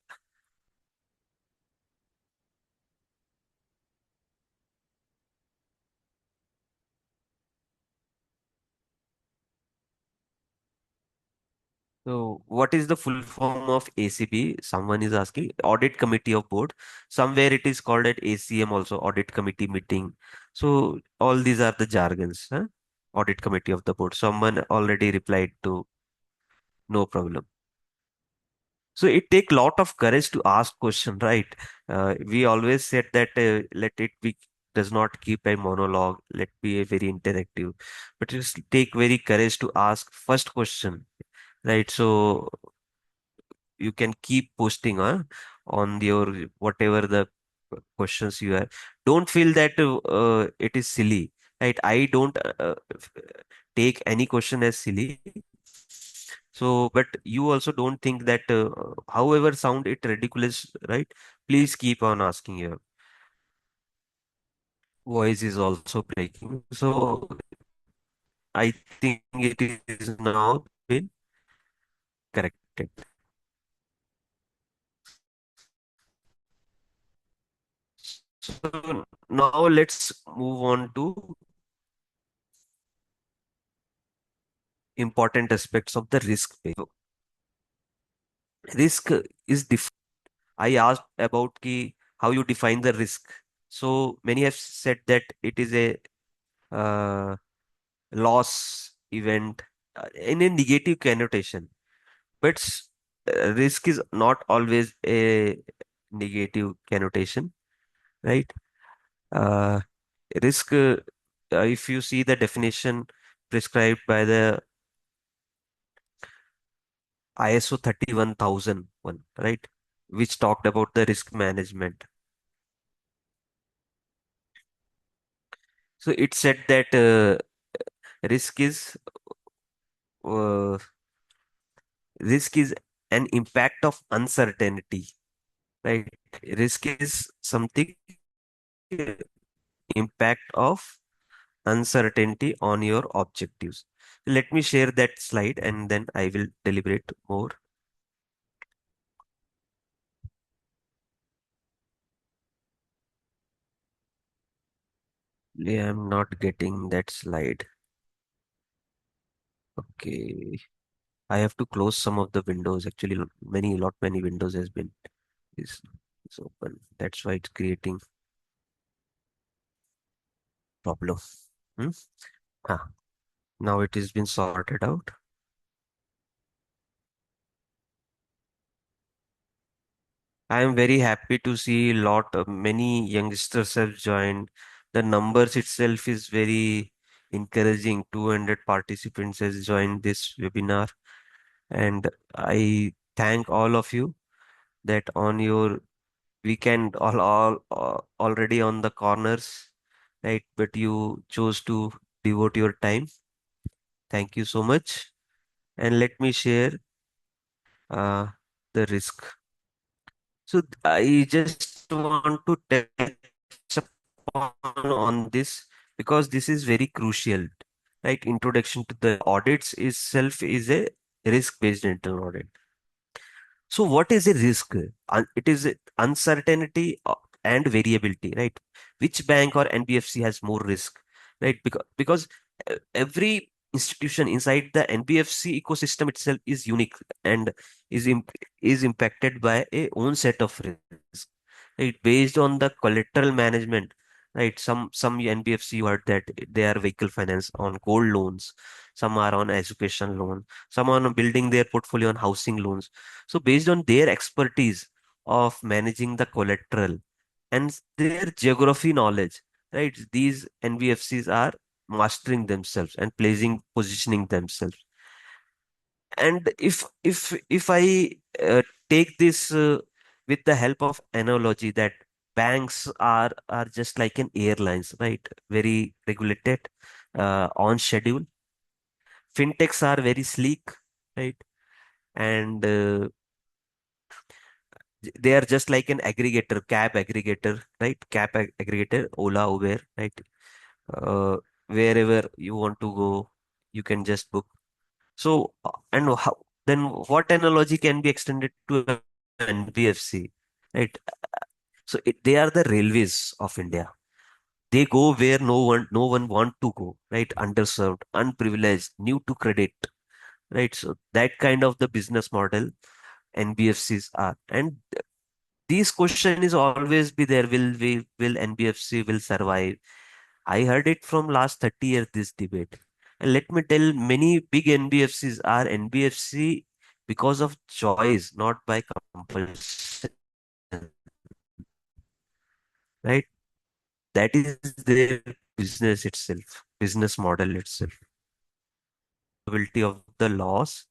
So what is the full form of ACB? Someone is asking. Audit Committee of Board. Somewhere it is called at ACM also, Audit Committee Meeting. So all these are the jargons, huh? Audit Committee of the Board. Someone already replied to no problem. So it take lot of courage to ask question, right? We always said that let it be does not keep a monologue. Let be a very interactive, but it take very courage to ask first question, right? So you can keep posting on your whatever the questions you have. Don't feel that it is silly, right? I don't take any question as silly. So but you also don't think that however sound it ridiculous, right? Please keep on asking. Your voice is also breaking, so I think it is now been corrected. So now let's move on to important aspects of the risk pay. So, risk is I asked about how you define the risk. So many have said that it is a uh, loss event in a negative connotation, but risk is not always a negative connotation, right? Uh, risk, if you see the definition prescribed by the ISO 31001, right, which talked about the risk management. So it said that risk is uh, risk is an impact of uncertainty, right? Risk is something uh, impact of uncertainty on your objectives. Let me share that slide and then I will deliberate more. Yeah, I'm not getting that slide. Okay. I have to close some of the windows. Actually, many windows has been is, is open. That's why it's creating problem. Hmm? Ah, now it has been sorted out. I am very happy to see lot of many youngsters have joined. The numbers itself is very encouraging. 200 participants has joined this webinar, and I thank all of you that on your We can already on the corners, right? But you chose to devote your time. Thank you so much. And let me share uh, the risk. So I just want to touch upon on this because this is very crucial, right? Introduction to the audits itself is a risk-based internal audit. So what is a risk? It is uncertainty and variability, right? Which bank or NBFC has more risk, right? Because every institution inside the NBFC ecosystem itself is unique and is is impacted by a own set of risk, right? Based on the collateral management, right? Some NBFC you heard that they are vehicle finance on gold loans, some are on education loan, some are on building their portfolio on housing loans. So based on their expertise of managing the collateral and their geography knowledge, right? These NBFCs are mastering themselves and placing positioning themselves. And if I take this with the help of analogy that banks are just like an airlines, right? Very regulated, on schedule. Fintechs are very sleek, right? And they are just like an aggregator, cab aggregator, right? Aggregator, Ola, Uber, right? Uh, Wherever you want to go, you can just book. So, and how, then what analogy can be extended to an NBFC, right? They are the railways of India. They go where no one want to go, right? Underserved, unprivileged, new to credit, right? So that kind of the business model NBFCs are. And this question is always be there. Will NBFC will survive? I heard it from last 30 years, this debate. And let me tell, many big NBFCs are NBFC because of choice, not by compulsion, right? That is their business itself, business model itself. Ability of the laws,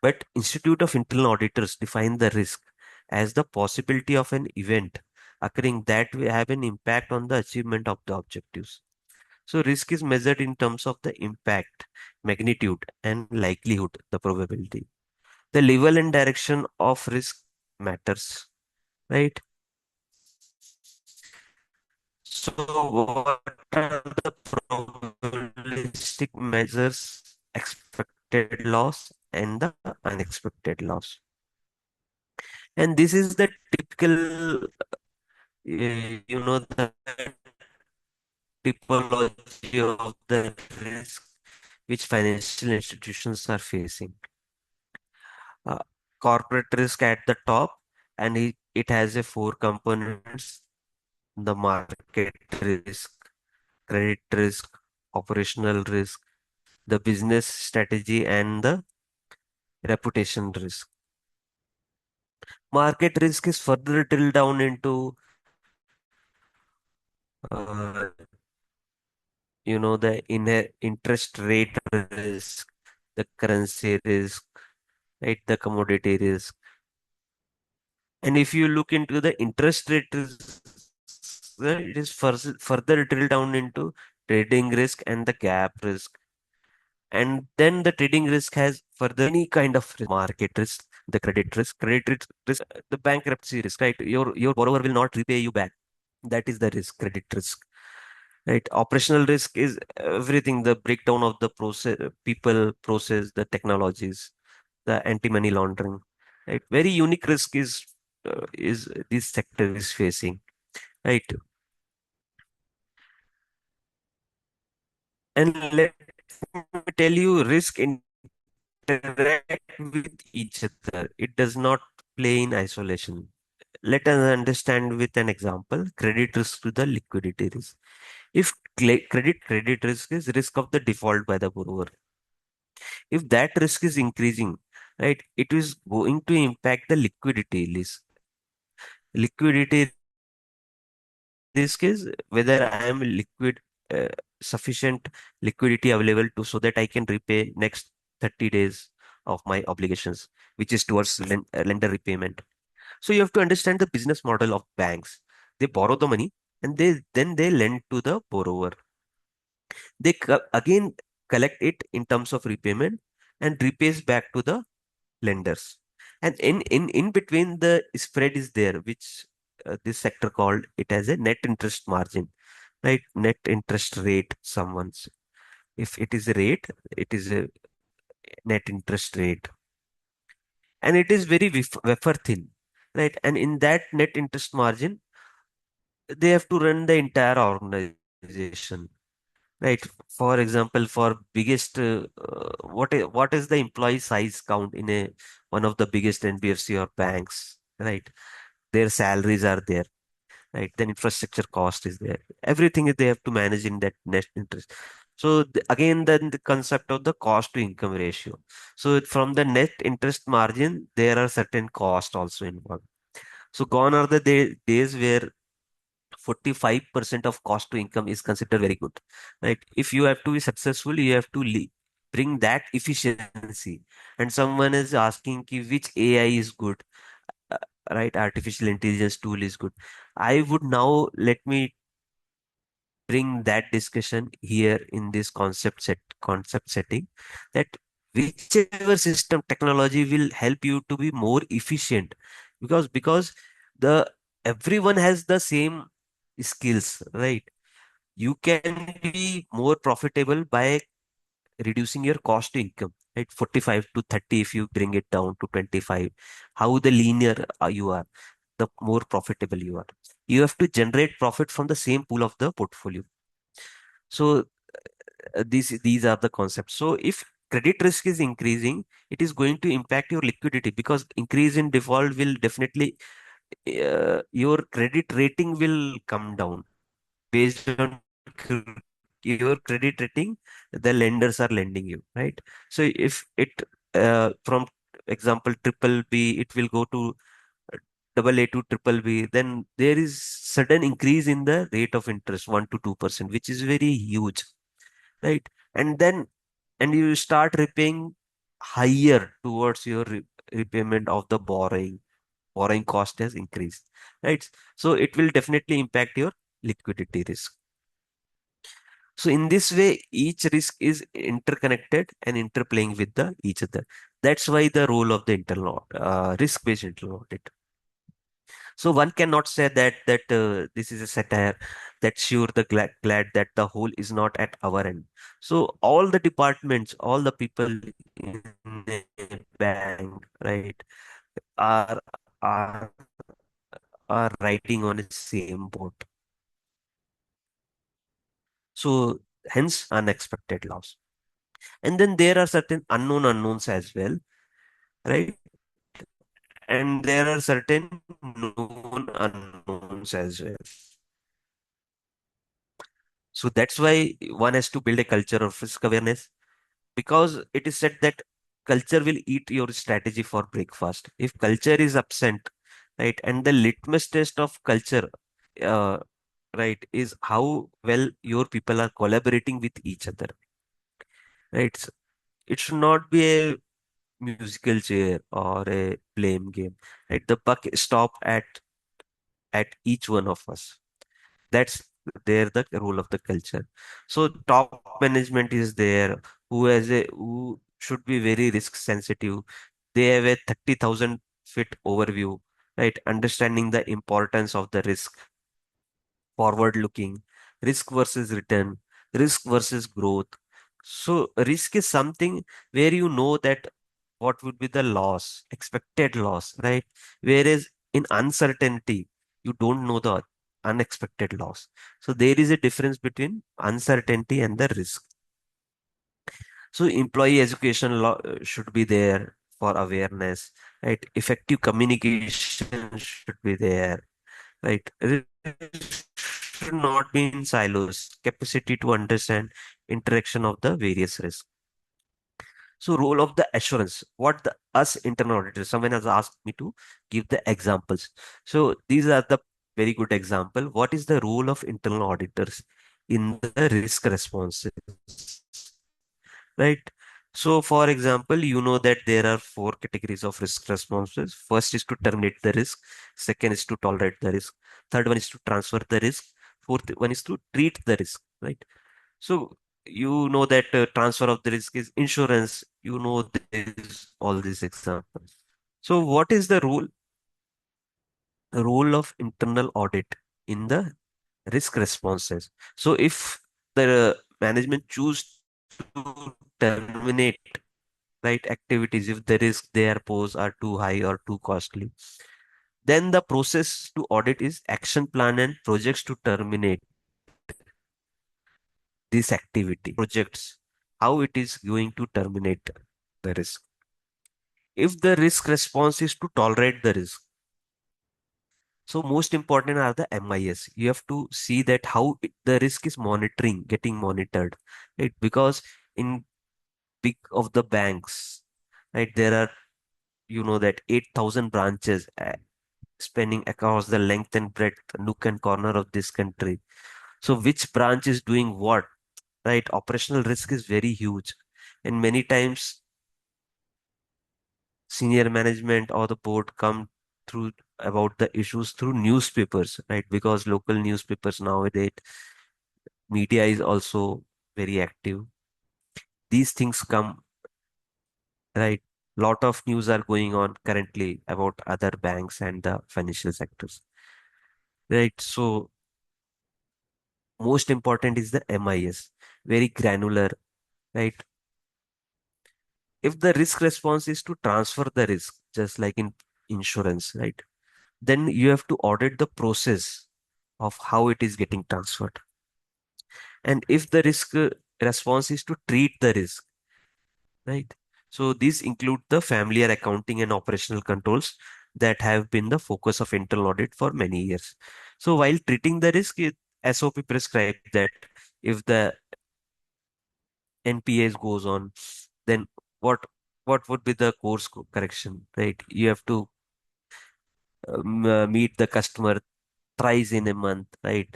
but Institute of Internal Auditors define the risk as the possibility of an event occurring that will have an impact on the achievement of the objectives. So risk is measured in terms of the impact, magnitude, and likelihood, the probability. The level and direction of risk matters, right? So what are the probabilistic measures? Expected loss and the unexpected loss. And this is the typical, the typology of the risk which financial institutions are facing. uh, Corporate risk at the top, and it has a four components: the market risk, credit risk, operational risk, the business strategy, and the reputation risk. Market risk is further drilled down into uh, the interest rate risk, the currency risk, right, the commodity risk. And if you look into the interest rate risk, it is further drilled down into trading risk and the gap risk. And then the trading risk has further any kind of market risk, the credit risk, the bankruptcy risk, right? Your borrower will not repay you back. That is the risk, credit risk, right? Operational risk is everything, the breakdown of the process, people, process, the technologies, the anti-money laundering, right? Very unique risk is this sector is facing, right? And let me tell you, risk interact with each other. It does not play in isolation. Let us understand with an example: credit risk to the liquidity risk. If credit risk is risk of the default by the borrower, if that risk is increasing, right, it is going to impact the liquidity risk. Liquidity risk is whether I am uh, sufficient liquidity available to so that I can repay next 30 days of my obligations, which is towards lender repayment. So you have to understand the business model of banks. They borrow the money and they lend to the borrower. Again collect it in terms of repayment and repays back to the lenders. And in between the spread is there, which this sector called it as a net interest margin, right? Net interest rate, someone's. If it is a rate, it is a net interest rate, and it is very wafer thin, right? And in that net interest margin, they have to run the entire organization, right? For example, for biggest what is the employee size count in a one of the biggest NBFC or banks, right? Their salaries are there, right? Then infrastructure cost is there. Everything they have to manage in that net interest. So again, then the concept of the cost to income ratio. So from the net interest margin, there are certain costs also involved. So gone are the days where 45% of cost to income is considered very good, right? If you have to be successful, you have to bring that efficiency. And someone is asking ki which AI is good, uh, right? Artificial intelligence tool is good. I would now let me bring that discussion here in this concept setting, that whichever system technology will help you to be more efficient, because the everyone has the same skills, right? You can be more profitable by reducing your cost to income, right? 45 to 30, if you bring it down to 25, how the linear you are, the more profitable you are. You have to generate profit from the same pool of the portfolio. So these are the concepts. So if credit risk is increasing, it is going to impact your liquidity, because increase in default will definitely your credit rating will come down based on your credit rating. The lenders are lending you, right? So if it from example triple B, it will go to double A to triple B, then there is sudden increase in the rate of interest, 1 to 2%, which is very huge, right? And then and you start repaying higher towards your repayment of the borrowing cost has increased, right? So it will definitely impact your liquidity risk. So in this way, each risk is interconnected and interplaying with the each other. That's why the role of the internal risk-based internal audit. So one cannot say that this is a satire. That sure the glad that the whole is not at our end. So all the departments, all the people in a bank, right, are are are riding on the same boat. So hence unexpected loss. And then there are certain unknown unknowns as well, right? And there are certain known unknowns as well. So that's why one has to build a culture of risk awareness, because it is said that culture will eat your strategy for breakfast. If culture is absent, right, and the litmus test of culture, uh, right, is how well your people are collaborating with each other, right? It should not be a musical chair or a blame game, right? The buck stop at each one of us. That's there the role of the culture. So top management is there, who should be very risk sensitive. They have a 30,000 feet overview, right? Understanding the importance of the risk, forward looking, risk versus return, risk versus growth. So risk is something where you know that what would be the loss, expected loss, right? Whereas in uncertainty, you don't know the unexpected loss. So there is a difference between uncertainty and the risk. So employee education should be there for awareness, right? Effective communication should be there, right? Risk should not be in silos. Capacity to understand interaction of the various risks. So role of the assurance, what the us internal auditors, someone has asked me to give the examples. So these are the very good example. What is the role of internal auditors in the risk responses, right? So, for example, you know that there are four categories of risk responses. First is to terminate the risk. Second is to tolerate the risk. Third one is to transfer the risk. Fourth one is to treat the risk, right? So, you know that transfer of the risk is insurance. You know this, all these examples. So, what is the role? The role of internal audit in the risk responses. So, if the management choose to terminate right activities if the risk they are pose are too high or too costly, then the process to audit is action plan and projects to terminate this activity projects how it is going to terminate the risk. If the risk response is to tolerate the risk, so most important are the MIS. You have to see that the risk is getting monitored, right? Because in big of the banks, right, there are that 8,000 branches spanning across the length and breadth, nook and corner of this country. So which branch is doing what, right? Operational risk is very huge. And many times senior management or the board come through about the issues through newspapers, right? Because local newspapers nowadays, media is also very active. These things come, right? Lot of news are going on currently about other banks and the financial sectors, right? So most important is the MIS, very granular, right? If the risk response is to transfer the risk, just like in insurance, right? Then you have to audit the process of how it is getting transferred. And if the risk response is to treat the risk, right? So these include the familiar accounting and operational controls that have been the focus of internal audit for many years. So while treating the risk, SOP prescribes that if the NPAs goes on, then what what would be the correction, right? You have to meet the customer thrice in a month, right?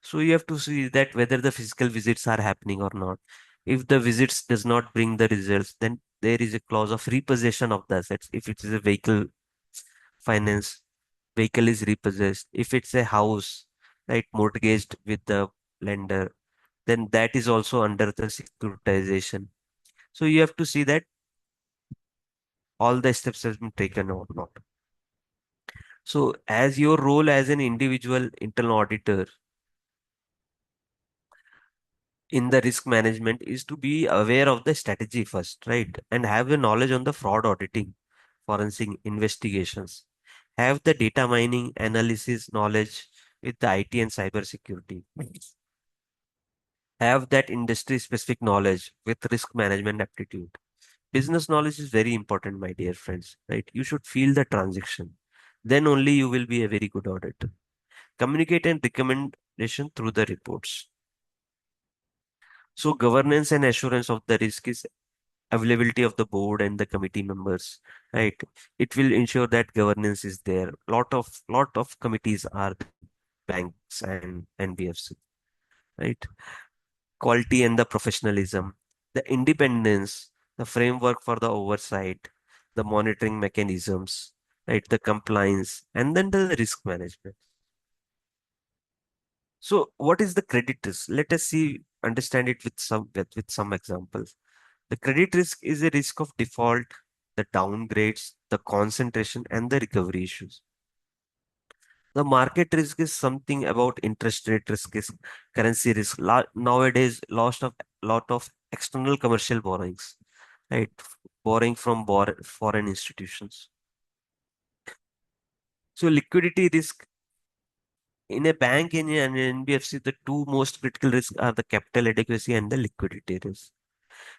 So you have to see that whether the physical visits are happening or not. If the visits does not bring the results, then there is a clause of repossession of the assets. If it is a vehicle finance, vehicle is repossessed. If it's a house, right, mortgaged with the lender, then that is also under the securitization. So you have to see that all the steps has been taken or not. So as your role as an individual internal auditor in the risk management is to be aware of the strategy first, right? And have the knowledge on the fraud auditing, forensic investigations, have the data mining analysis knowledge with the IT and cyber security, have that industry specific knowledge with risk management aptitude. Business knowledge is very important, my dear friends, right? You should feel the transaction. Then only you will be a very good auditor. Communicate and recommendation through the reports. So governance and assurance of the risk is availability of the board and the committee members, right? It will ensure that governance is there. Lot of committees are banks and NBFC, right? Quality and the professionalism, the independence, the framework for the oversight, the monitoring mechanisms, right? The compliance, and then the risk management. So, what is the credit risk? Let us see, understand it with some examples. The credit risk is a risk of default, the downgrades, the concentration, and the recovery issues. The market risk is something about interest rate risk, is currency risk. Nowadays, lot of external commercial borrowings, right? Borrowing from foreign institutions. So liquidity risk in a bank in an NBFC, the two most critical risks are the capital adequacy and the liquidity risk.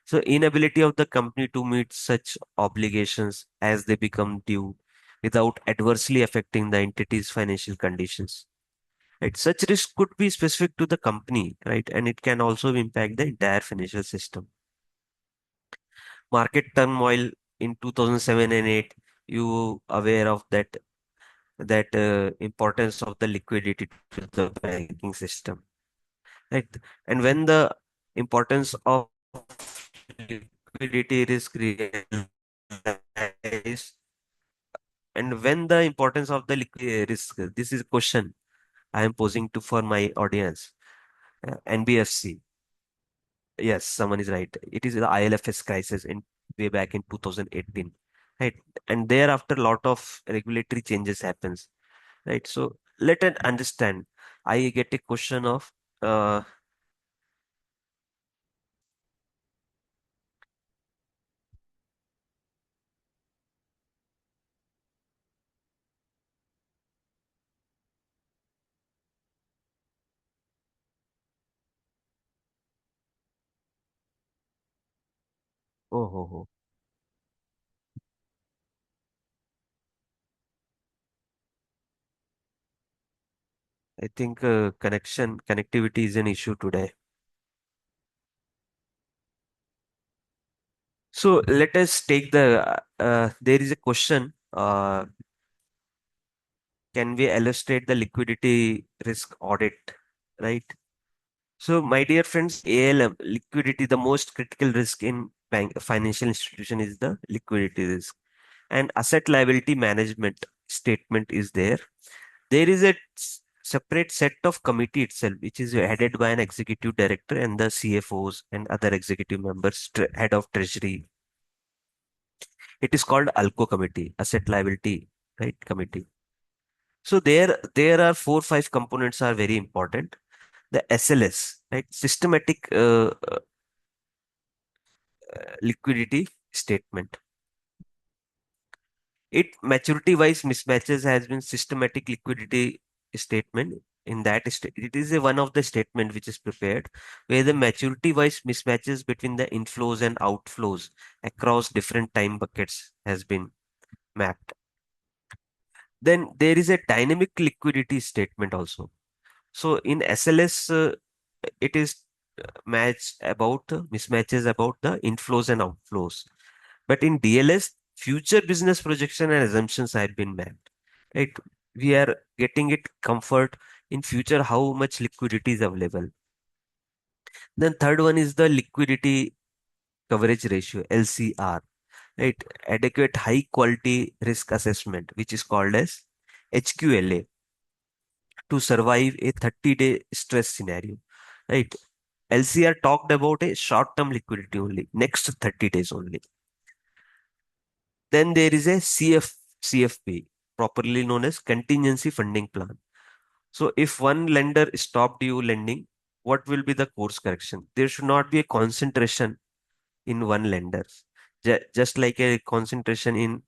So inability of the company to meet such obligations as they become due without adversely affecting the entity's financial conditions. Right? Such risk could be specific to the company, right? And it can also impact the entire financial system. Market turmoil in 2007 and 8, you aware of that importance of the liquidity to the banking system, right? And when the importance of liquidity risk realized, and when the importance of the liquidity risk, this is a question I am posing to for my audience. NBFC, yes, someone is right. It is the ILFS crisis in way back in 2018, right? And thereafter, a lot of regulatory changes happens, right? So let us understand. I get a question of uh, oh, oh, oh. I think connectivity is an issue today. So let us take there is a question. Can we illustrate the liquidity risk audit, right? So, my dear friends, ALM, liquidity, the most critical risk in financial institution is the liquidity risk. And asset liability management statement is there. There is a separate set of committee itself, which is headed by an executive director and the CFOs and other executive members, head of treasury. It is called ALCO committee, asset liability, right, committee. So there are four, five components are very important. The SLS, right, systematic liquidity statement. It maturity wise mismatches has been systematic liquidity statement. In that it is one of the statement which is prepared where the maturity wise mismatches between the inflows and outflows across different time buckets has been mapped. Then there is a dynamic liquidity statement also. So in SLS, it is match about mismatches about the inflows and outflows. But in DLS, future business projection and assumptions have been mapped. Right? We are getting it comfort in future how much liquidity is available. Then third one is the liquidity coverage ratio, LCR. Right? Adequate high quality risk assessment, which is called as HQLA, to survive a 30-day stress scenario. Right? LCR talked about a short-term liquidity only, next 30 days only. Then there is a CFP, properly known as contingency funding plan. So if one lender stopped you lending, what will be the course correction? There should not be a concentration in one lender. Just like a concentration in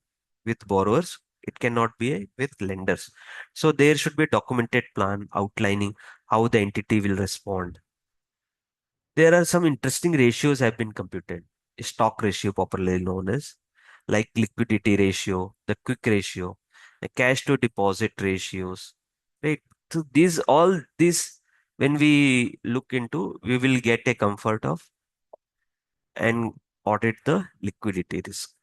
with borrowers, it cannot be with lenders. So there should be a documented plan outlining how the entity will respond. There are some interesting ratios have been computed. Stock ratio, popularly known as, like liquidity ratio, the quick ratio, the cash to deposit ratios, right? So these, when we look into, we will get a comfort of and audit the liquidity risk.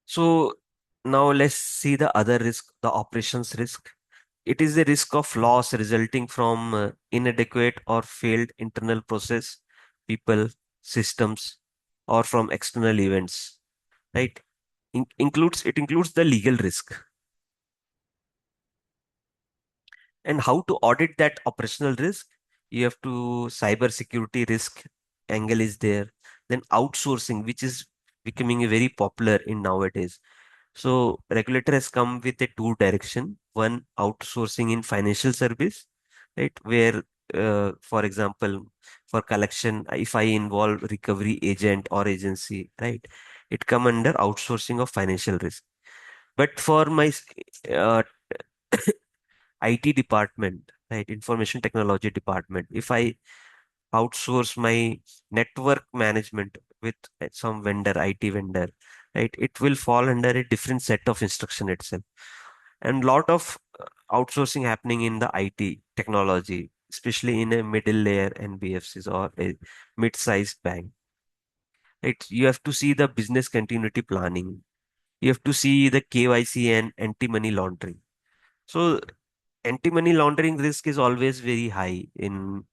So now let's see the other risk, the operations risk. It is the risk of loss resulting from inadequate or failed internal process, people, systems, or from external events, right? It includes the legal risk. And how to audit that operational risk? You have to cyber security risk angle is there. Then outsourcing, which is becoming very popular in nowadays. So regulator has come with a two direction. One, outsourcing in financial service, right? Where, for example, for collection, if I involve recovery agent or agency, right, it come under outsourcing of financial risk. But for my uh, IT department, right, information technology department, if I outsource my network management with some vendor, IT vendor, right, it will fall under a different set of instruction itself. And lot of outsourcing happening in the IT technology, especially in a middle layer NBFCs or a mid-sized bank. Right? You have to see the business continuity planning. You have to see the KYC and anti-money laundering. So anti-money laundering risk is always very high in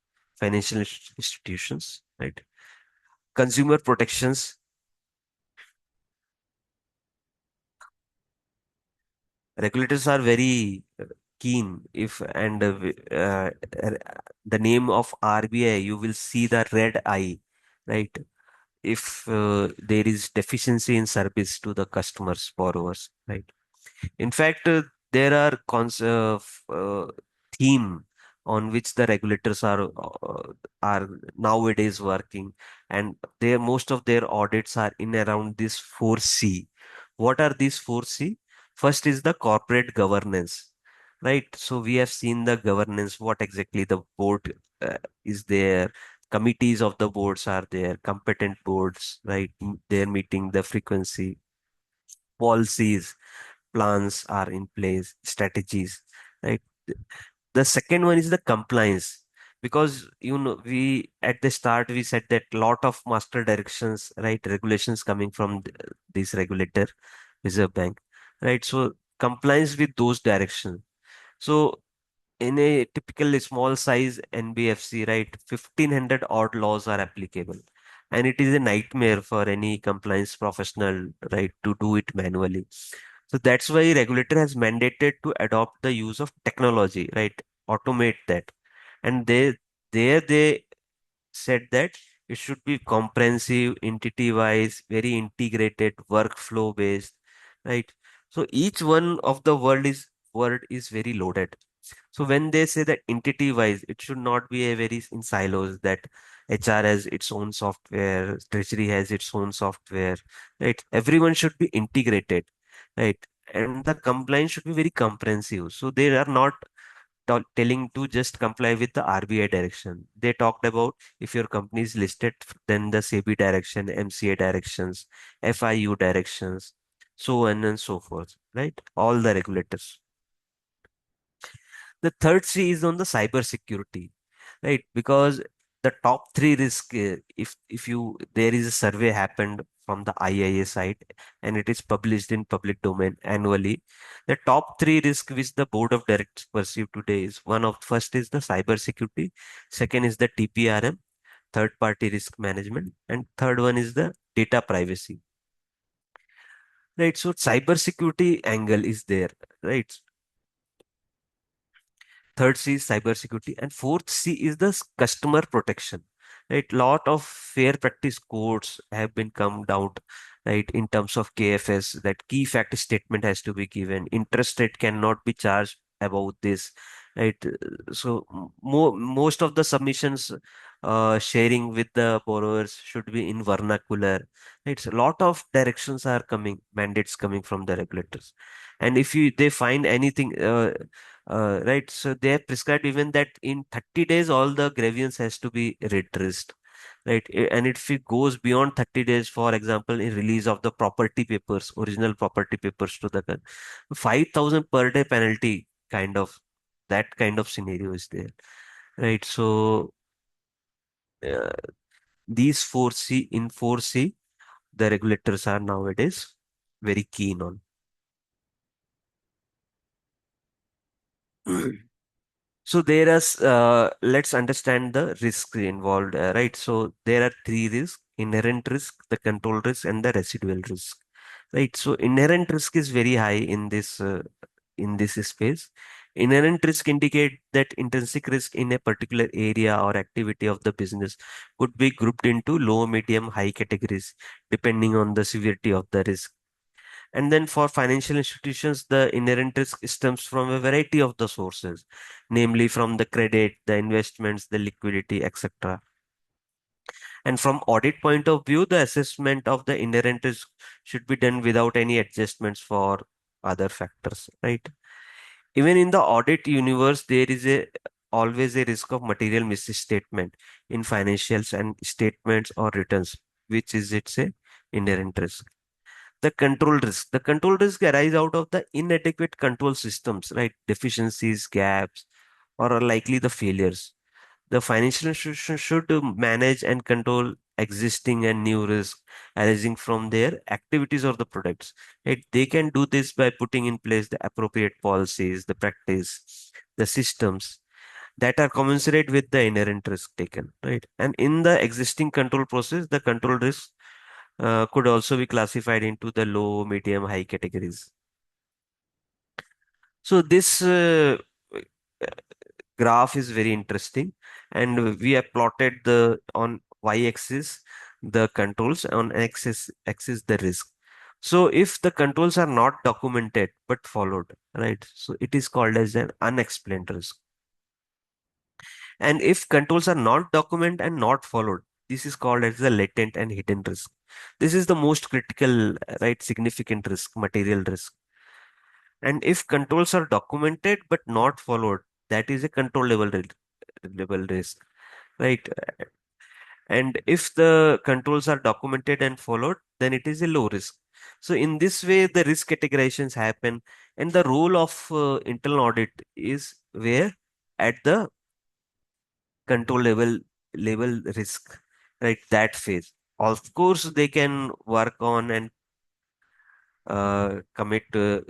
financial institutions, right? Consumer protections. Regulators are very keen. If and uh, the name of RBI, you will see the red eye, right? If there is deficiency in service to the customers, borrowers, right? In fact, there are theme on which the regulators are nowadays working, and their most of their audits are in around this 4C. What are these 4C? First is the corporate governance, right? So we have seen the governance, what exactly the board is there, committees of the boards are there, competent boards, right? They're meeting the frequency, policies, plans are in place, strategies, right? The second one is the compliance, because we at the start we said that lot of master directions, right, regulations coming from this regulator, Reserve Bank, right? So compliance with those directions. So in a typical small size NBFC, right, 1500 odd laws are applicable. And it is a nightmare for any compliance professional, right, to do it manually. So that's why regulator has mandated to adopt the use of technology, right? Automate that. And they said that it should be comprehensive, entity-wise, very integrated, workflow-based, right? So each one of the word is very loaded. So when they say that entity-wise, it should not be a very in silos that HR has its own software, Treasury has its own software, right? Everyone should be integrated, right? And the compliance should be very comprehensive. So they are not telling to just comply with the RBI direction. They talked about if your company is listed, then the SEBI direction, MCA directions, FIU directions, so on and so forth, right? All the regulators. The third C is on the cyber security, right? Because the top three risk, if you there is a survey happened from the IIA side and it is published in public domain annually. The top three risk which the board of directors perceive today is one of first is the cyber security, second is the TPRM, third party risk management, and third one is the data privacy. Right. So cyber security angle is there, right? Third C is cybersecurity, and fourth C is the customer protection. Right, lot of fair practice codes have been come out, right, in terms of KFS. That key fact statement has to be given. Interest rate cannot be charged about this, right? So most of the submissions sharing with the borrowers should be in vernacular. It's a lot of directions are coming, mandates coming from the regulators, and if you they find anything. Right. So they have prescribed even that in 30 days, all the grievance has to be redressed. Right. And if it goes beyond 30 days, for example, in release of the property papers, original property papers to the 5,000 per day penalty, kind of that kind of scenario is there. Right. So uh, these 4C, in 4C, the regulators are nowadays very keen on. So let's understand the risks involved, right? So there are three risks: inherent risk, the control risk, and the residual risk, right? So inherent risk is very high in this space. Inherent risk indicate that intrinsic risk in a particular area or activity of the business could be grouped into low, medium, high categories depending on the severity of the risk. And then for financial institutions, the inherent risk stems from a variety of the sources, namely from the credit, the investments, the liquidity, etc. And from audit point of view, the assessment of the inherent risk should be done without any adjustments for other factors, right? Even in the audit universe, there is a always a risk of material misstatement in financials and statements or returns, which is it's a inherent risk. The control risk. The control risk arise out of the inadequate control systems, right? Deficiencies, gaps, or are likely the failures. The financial institution should manage and control existing and new risk arising from their activities or the products. Right? They can do this by putting in place the appropriate policies, the practice, the systems. that are commensurate with the inherent risk taken, right? And in the existing control process, the control risk could also be classified into the low, medium, high categories. So this graph is very interesting, and we have plotted the on y-axis the controls, on x-axis the risk. So if the controls are not documented but followed, right? So it is called as an unexplained risk. And if controls are not documented and not followed, this is called as the latent and hidden risk. This is the most critical, right, significant risk, material risk. And if controls are documented but not followed, that is a control level risk, right? And if the controls are documented and followed, then it is a low risk. So in this way, the risk categorizations happen, and the role of internal audit is where at the control level risk, right? That phase. Of course, they can work on and come with the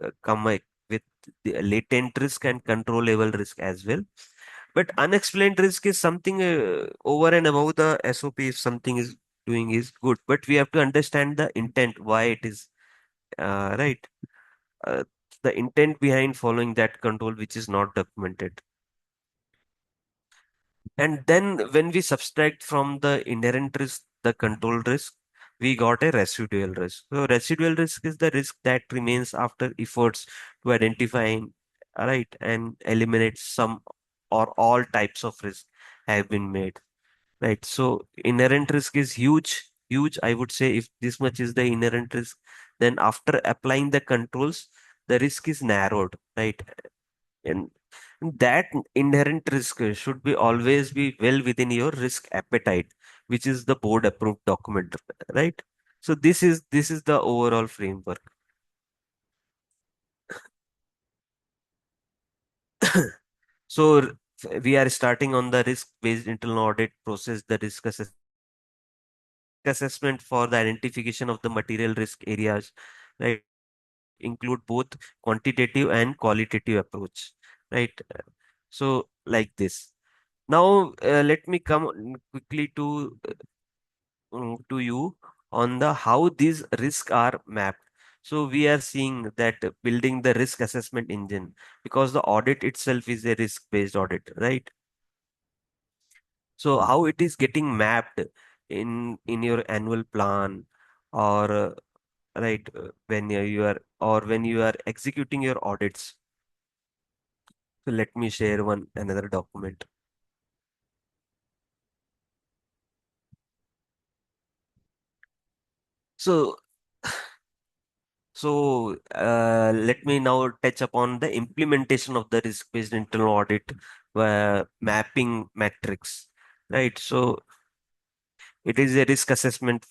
latent risk and control level risk as well. But unexplained risk is something over and above the SOP. If something is doing is good, but we have to understand the intent, why it is right. Uh, the intent behind following that control, which is not documented. And then when we subtract from the inherent risk, the control risk, we got a residual risk. So residual risk is the risk that remains after efforts to identify, right, and eliminate some or all types of risk have been made. Right. So inherent risk is huge, huge. I would say if this much is the inherent risk, then after applying the controls, the risk is narrowed, right? And that inherent risk should be always be well within your risk appetite, which is the board approved document, right? So this is the overall framework. So we are starting on the risk-based internal audit process, the risk assessment for the identification of the material risk areas, right? Include both quantitative and qualitative approach, right? So like this. Now, let me come quickly to you on the how these risks are mapped. So we are seeing that building the risk assessment engine, because the audit itself is a risk-based audit, right? So how it is getting mapped in your annual plan, or right, when you are or when you are executing your audits. So let me share one another document. So let me now touch upon the implementation of the risk-based internal audit mapping metrics, right? So it is a risk assessment.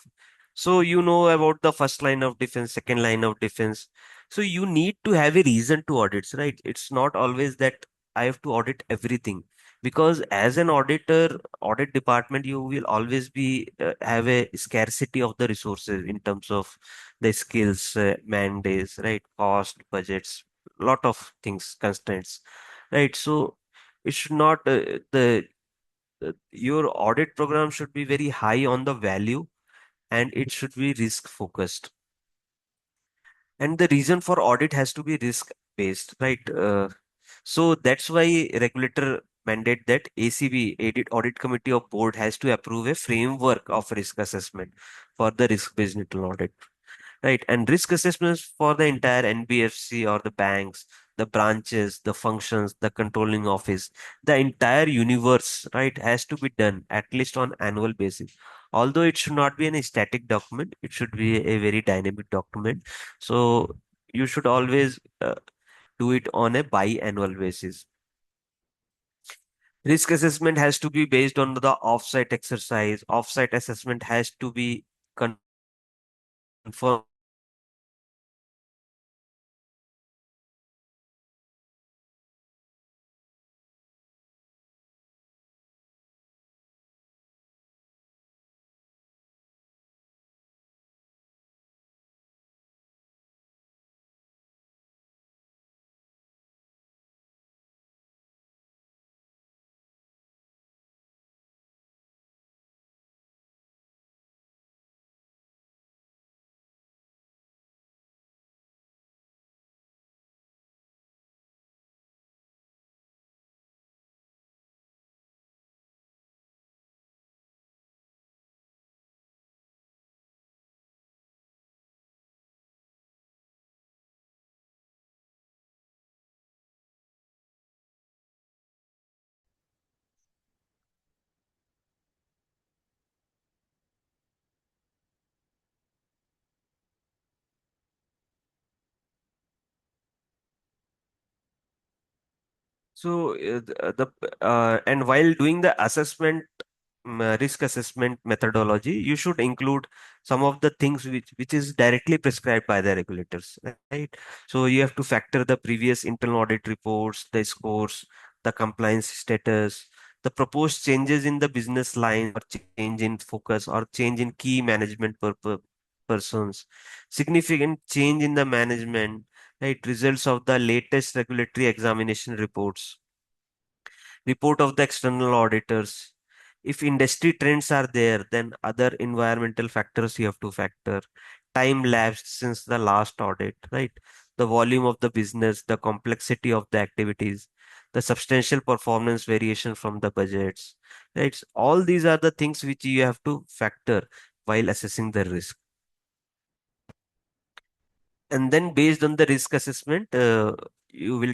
So you know about the first line of defense, second line of defense. So you need to have a reason to audit, right? It's not always that I have to audit everything, because as an auditor, audit department, you will always be have a scarcity of the resources in terms of the skills, man days, right? Cost, budgets, lot of things, constraints, right? So it should not your audit program should be very high on the value, and it should be risk focused. And the reason for audit has to be risk based, right? So that's why regulator mandate that ACB, Audit Committee of Board, has to approve a framework of risk assessment for the risk based internal audit. Right. And risk assessments for the entire NBFC or the banks, the branches, the functions, the controlling office, the entire universe, right, has to be done at least on annual basis. Although it should not be a static document, it should be a very dynamic document. So you should always do it on a biannual basis. Risk assessment has to be based on the offsite exercise. Offsite assessment has to be confirmed by the external experts, right? So So and while doing the assessment, risk assessment methodology, you should include some of the things which is directly prescribed by the regulators, right? So you have to factor the previous internal audit reports, the scores, the compliance status, the proposed changes in the business line, or change in focus, or change in key management persons, significant change in the management, right? Results of the latest regulatory examination reports, report of the external auditors. If industry trends are there, then other environmental factors you have to factor. Time lapsed since the last audit, right? The volume of the business, the complexity of the activities, the substantial performance variation from the budgets, right? So all these are the things which you have to factor while assessing the risk. And then based on the risk assessment, you will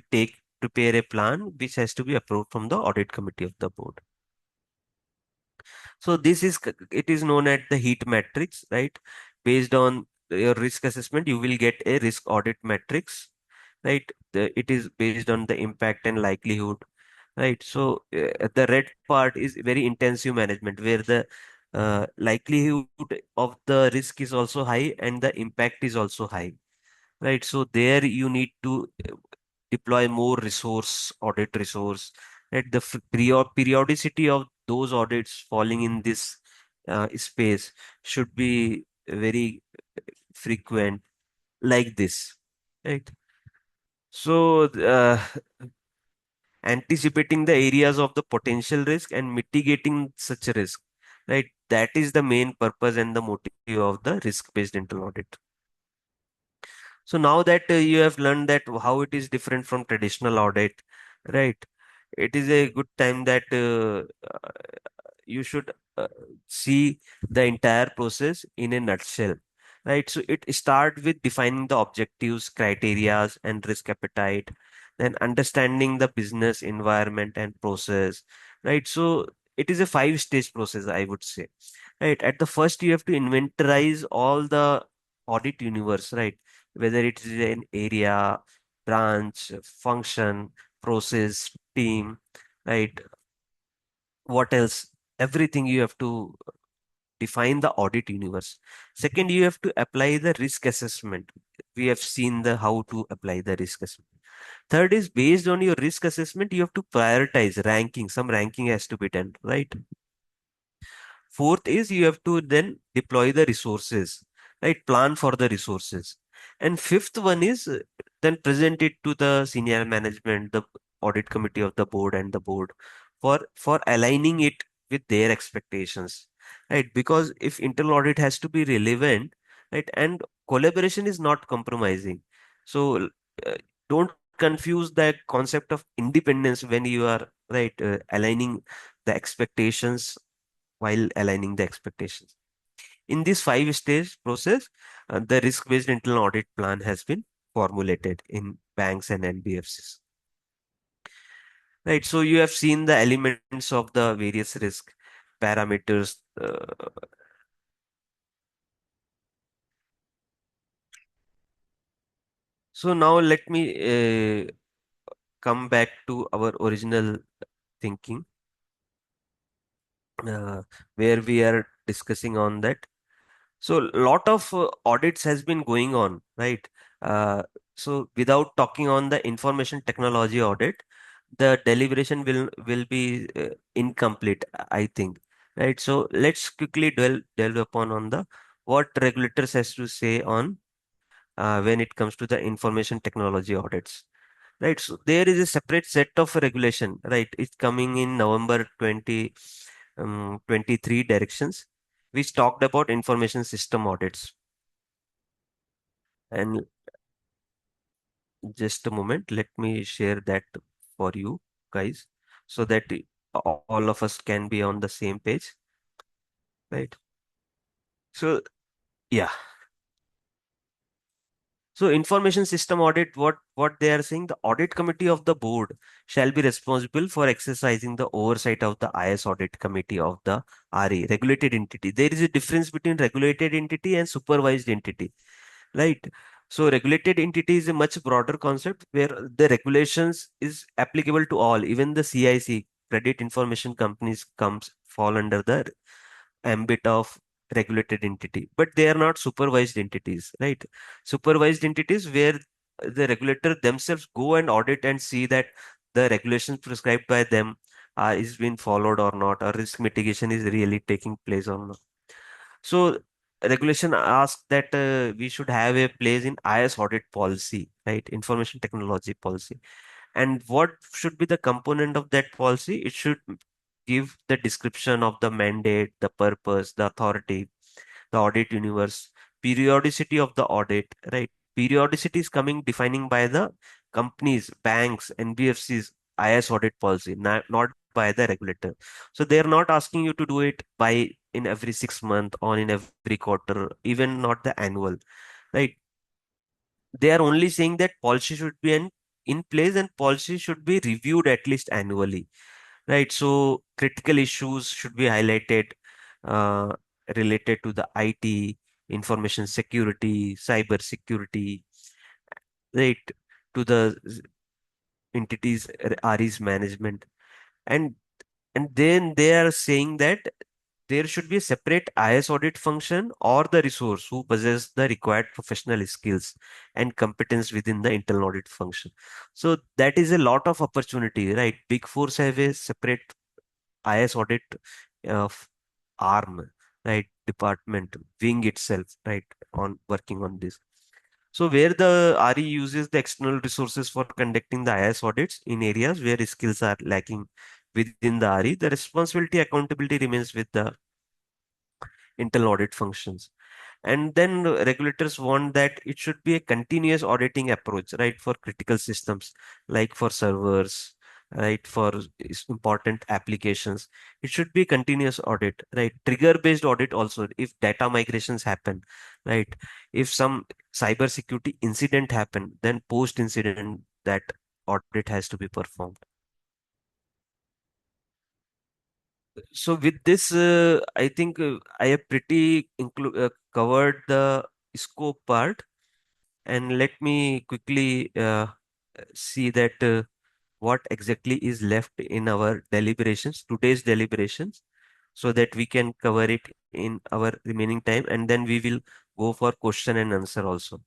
prepare a plan which has to be approved from the audit committee of the board. So it is known as the heat matrix, right? Based on your risk assessment, you will get a risk audit matrix, right? It is based on the impact and likelihood, right? So the red part is very intensive management, where the likelihood of the risk is also high and the impact is also high, right? So there you need to deploy more resource, audit resource, right? The periodicity of those audits falling in this space should be very frequent, like this, right? So anticipating the areas of the potential risk and mitigating such a risk, right? That is the main purpose and the motive of the risk-based internal audit. So now that you have learned that how it is different from traditional audit, right? It is a good time that you should see the entire process in a nutshell, right? So it start with defining the objectives, criterias, and risk appetite, then understanding the business environment and process, right? So it is a five-stage process, I would say, right? At the first, you have to inventorize all the audit universe, right? Whether it is an area, branch, function, process, team, right? What else? Everything you have to define the audit universe. Second, you have to apply the risk assessment. We have seen the how to apply the risk assessment. Third is based on your risk assessment, you have to prioritize ranking. Some ranking has to be done, right? Fourth is you have to then deploy the resources, right? Plan for the resources. And fifth one is then present it to the senior management, the audit committee of the board and the board for aligning it with their expectations, right? Because if internal audit has to be relevant, right, and collaboration is not compromising. So uh, don't confuse the concept of independence when you are right aligning the expectations while aligning the expectations. In this five-stage process, the risk-based internal audit plan has been formulated in banks and NBFCs. Right, so you have seen the elements of the various risk parameters. So now let me come back to our original thinking, uh, where we are discussing on that. So lot of audits has been going on, right? Uh, so without talking on the information technology audit, the deliberation will be incomplete, I think, right? So let's quickly delve upon on the what regulators has to say on when it comes to the information technology audits, right? So there is a separate set of regulation, right? It's coming in November 23 directions, which talked about information system audits. And just a moment, let me share that for you guys so that all of us can be on the same page, right? So, yeah. So information system audit, what they are saying, the audit committee of the board shall be responsible for exercising the oversight of the IS audit committee of the RE, regulated entity. There is a difference between regulated entity and supervised entity, right? So regulated entity is a much broader concept where the regulations is applicable to all, even the CIC, credit information companies comes fall under the ambit of regulated entity, but they are not supervised entities, right? Supervised entities where the regulator themselves go and audit and see that the regulations prescribed by them is being followed or not, or risk mitigation is really taking place or not. So regulation asks that we should have a place in IS audit policy, right? Information technology policy. And what should be the component of that policy? It should give the description of the mandate, the purpose, the authority, the audit universe, periodicity of the audit, right? Periodicity is coming defining by the companies, banks, NBFCs, IS audit policy, not by the regulator. So they are not asking you to do it by in every 6 month or in every quarter, even not the annual, right? They are only saying that policy should be in place and policy should be reviewed at least annually, right? So critical issues should be highlighted uh, related to the IT, information security, cyber security, right? To the entities RE's management. And and then they are saying that there should be a separate IS audit function or the resource who possess the required professional skills and competence within the internal audit function. So that is a lot of opportunity, right? Big Fours have a separate IS audit of arm, right? Department, wing itself, right? On working on this. So where the RE uses the external resources for conducting the IS audits in areas where skills are lacking within the RE, the responsibility accountability remains with the internal audit functions. And then regulators want that it should be a continuous auditing approach, right, for critical systems like for servers, right, for important applications. It should be continuous audit, right? Trigger-based audit also if data migrations happen, right? If some cyber security incident happen, then post-incident that audit has to be performed. So with this, I think I have pretty covered the scope part. And let me quickly see that what exactly is left in our deliberations, today's deliberations, so that we can cover it in our remaining time, and then we will go for question and answer also.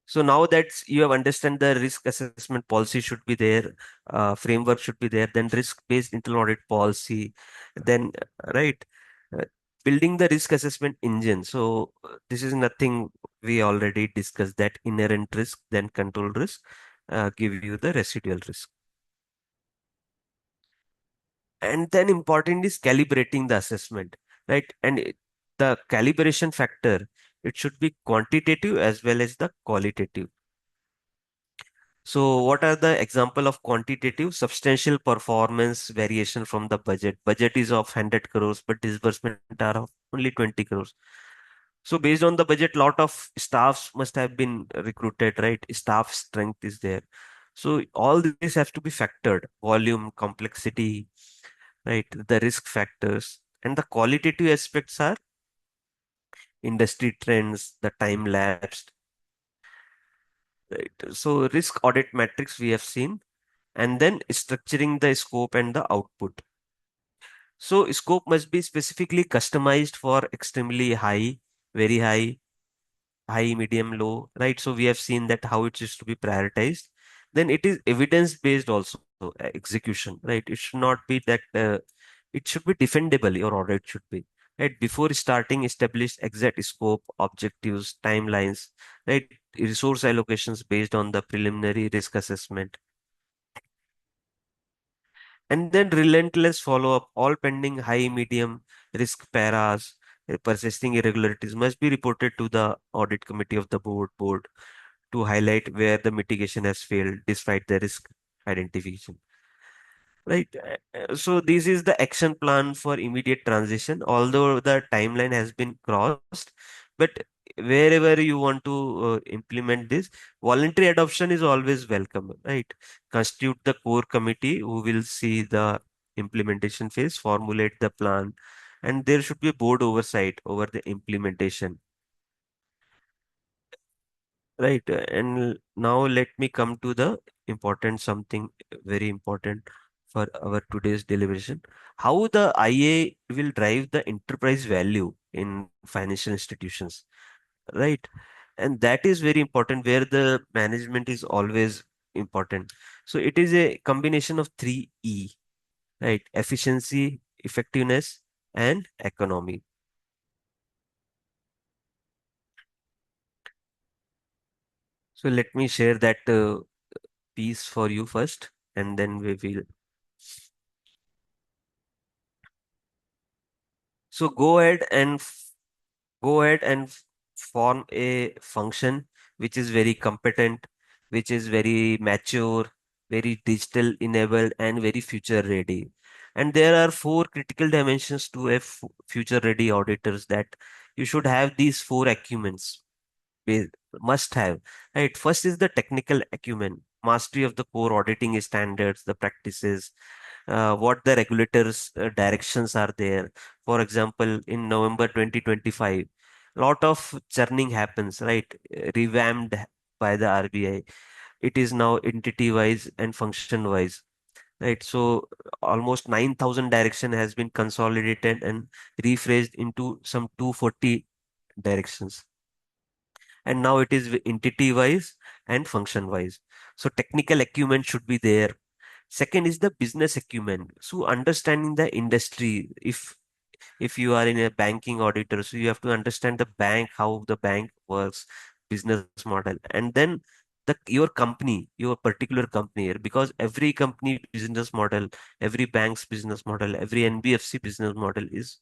So now that you have understand the risk assessment policy should be there, framework should be there, then risk-based internal audit policy, then right, uh, building the risk assessment engine. So this is nothing we already discussed that inherent risk, then control risk, give you the residual risk. And then important is calibrating the assessment, right? And the calibration factor, it should be quantitative as well as the qualitative. So what are the example of quantitative? Substantial performance variation from the budget. Budget is of 100 crores, but disbursement are of only 20 crores. So based on the budget, lot of staffs must have been recruited, right? Staff strength is there. So all this has to be factored. Volume, complexity, right? The risk factors. And the qualitative aspects are industry trends, the time lapsed, right? So risk audit metrics we have seen, and then structuring the scope and the output. So scope must be specifically customized for extremely high, very high, high, medium, low, right? So we have seen that how it is to be prioritized. Then it is evidence based also, execution, right? It should not be that it should be defendable, your audit should be. Right, before starting, establish exact scope, objectives, timelines, right? Resource allocations based on the preliminary risk assessment. And then relentless follow-up, all pending high, medium risk paras, persisting irregularities must be reported to the audit committee of the board to highlight where the mitigation has failed despite the risk identification. Right. So this is the action plan for immediate transition, although the timeline has been crossed, but wherever you want to implement this, voluntary adoption is always welcome, right? Constitute the core committee who will see the implementation phase, formulate the plan, and there should be a board oversight over the implementation, right? And now let me come to the important something very important for our today's deliberation. How the IA will drive the enterprise value in financial institutions, right? And that is very important where the management is always important. So it is a combination of three E, right? Efficiency, effectiveness, and economy. So let me share that piece for you first, and then we will. So go ahead and form a function which is very competent, which is very mature, very digital enabled, and very future ready. And there are four critical dimensions to a future ready auditors that you should have these four acumens. Ba- Must have, right? First is the technical acumen, mastery of the core auditing standards, the practices, what the regulators' directions are there. For example, in November 2025, lot of churning happens, right? Revamped by the RBI. It is now entity-wise and function-wise, right? So almost 9,000 direction has been consolidated and rephrased into some 240 directions. And now it is entity-wise and function-wise. So technical acumen should be there. Second is the business acumen. So understanding the industry. If you are in a banking auditor, so you have to understand the bank, how the bank works, business model, and then your company, your particular company, because every company business model, every bank's business model, every NBFC business model is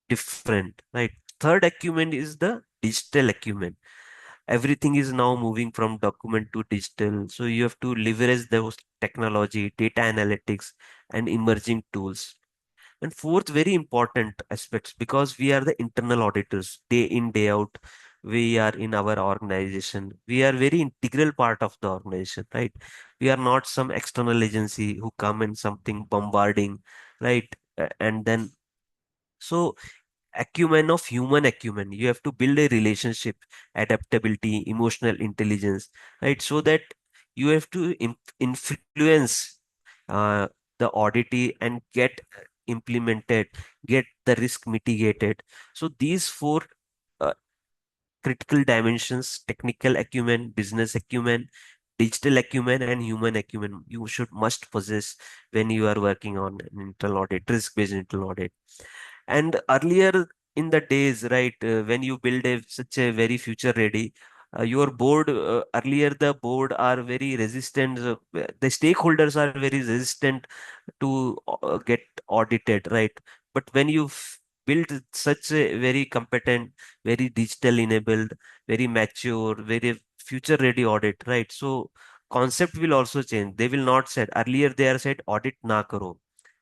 different, right? Third acumen is the digital acumen. Everything is now moving from document to digital. So you have to leverage those technology, data analytics, and emerging tools. And fourth, very important aspects, because we are the internal auditors, day in, day out. We are in our organization. We are very integral part of the organization, right? We are not some external agency who come in something bombarding, right? And then so acumen of human acumen. You have to build a relationship, adaptability, emotional intelligence, right? So that you have to influence uh, the auditee and get implemented, get the risk mitigated. So these four uh, critical dimensions, technical acumen, business acumen, digital acumen, and human acumen, you should must possess when you are working on an internal audit, risk-based internal audit. And earlier in the days, right, when you build such a very future ready, your board, earlier the board are very resistant, the stakeholders are very resistant to get audited, right? But when you build such a very competent, very digital enabled, very mature, very future ready audit, right? So concept will also change. They will not said earlier they are said audit na karo,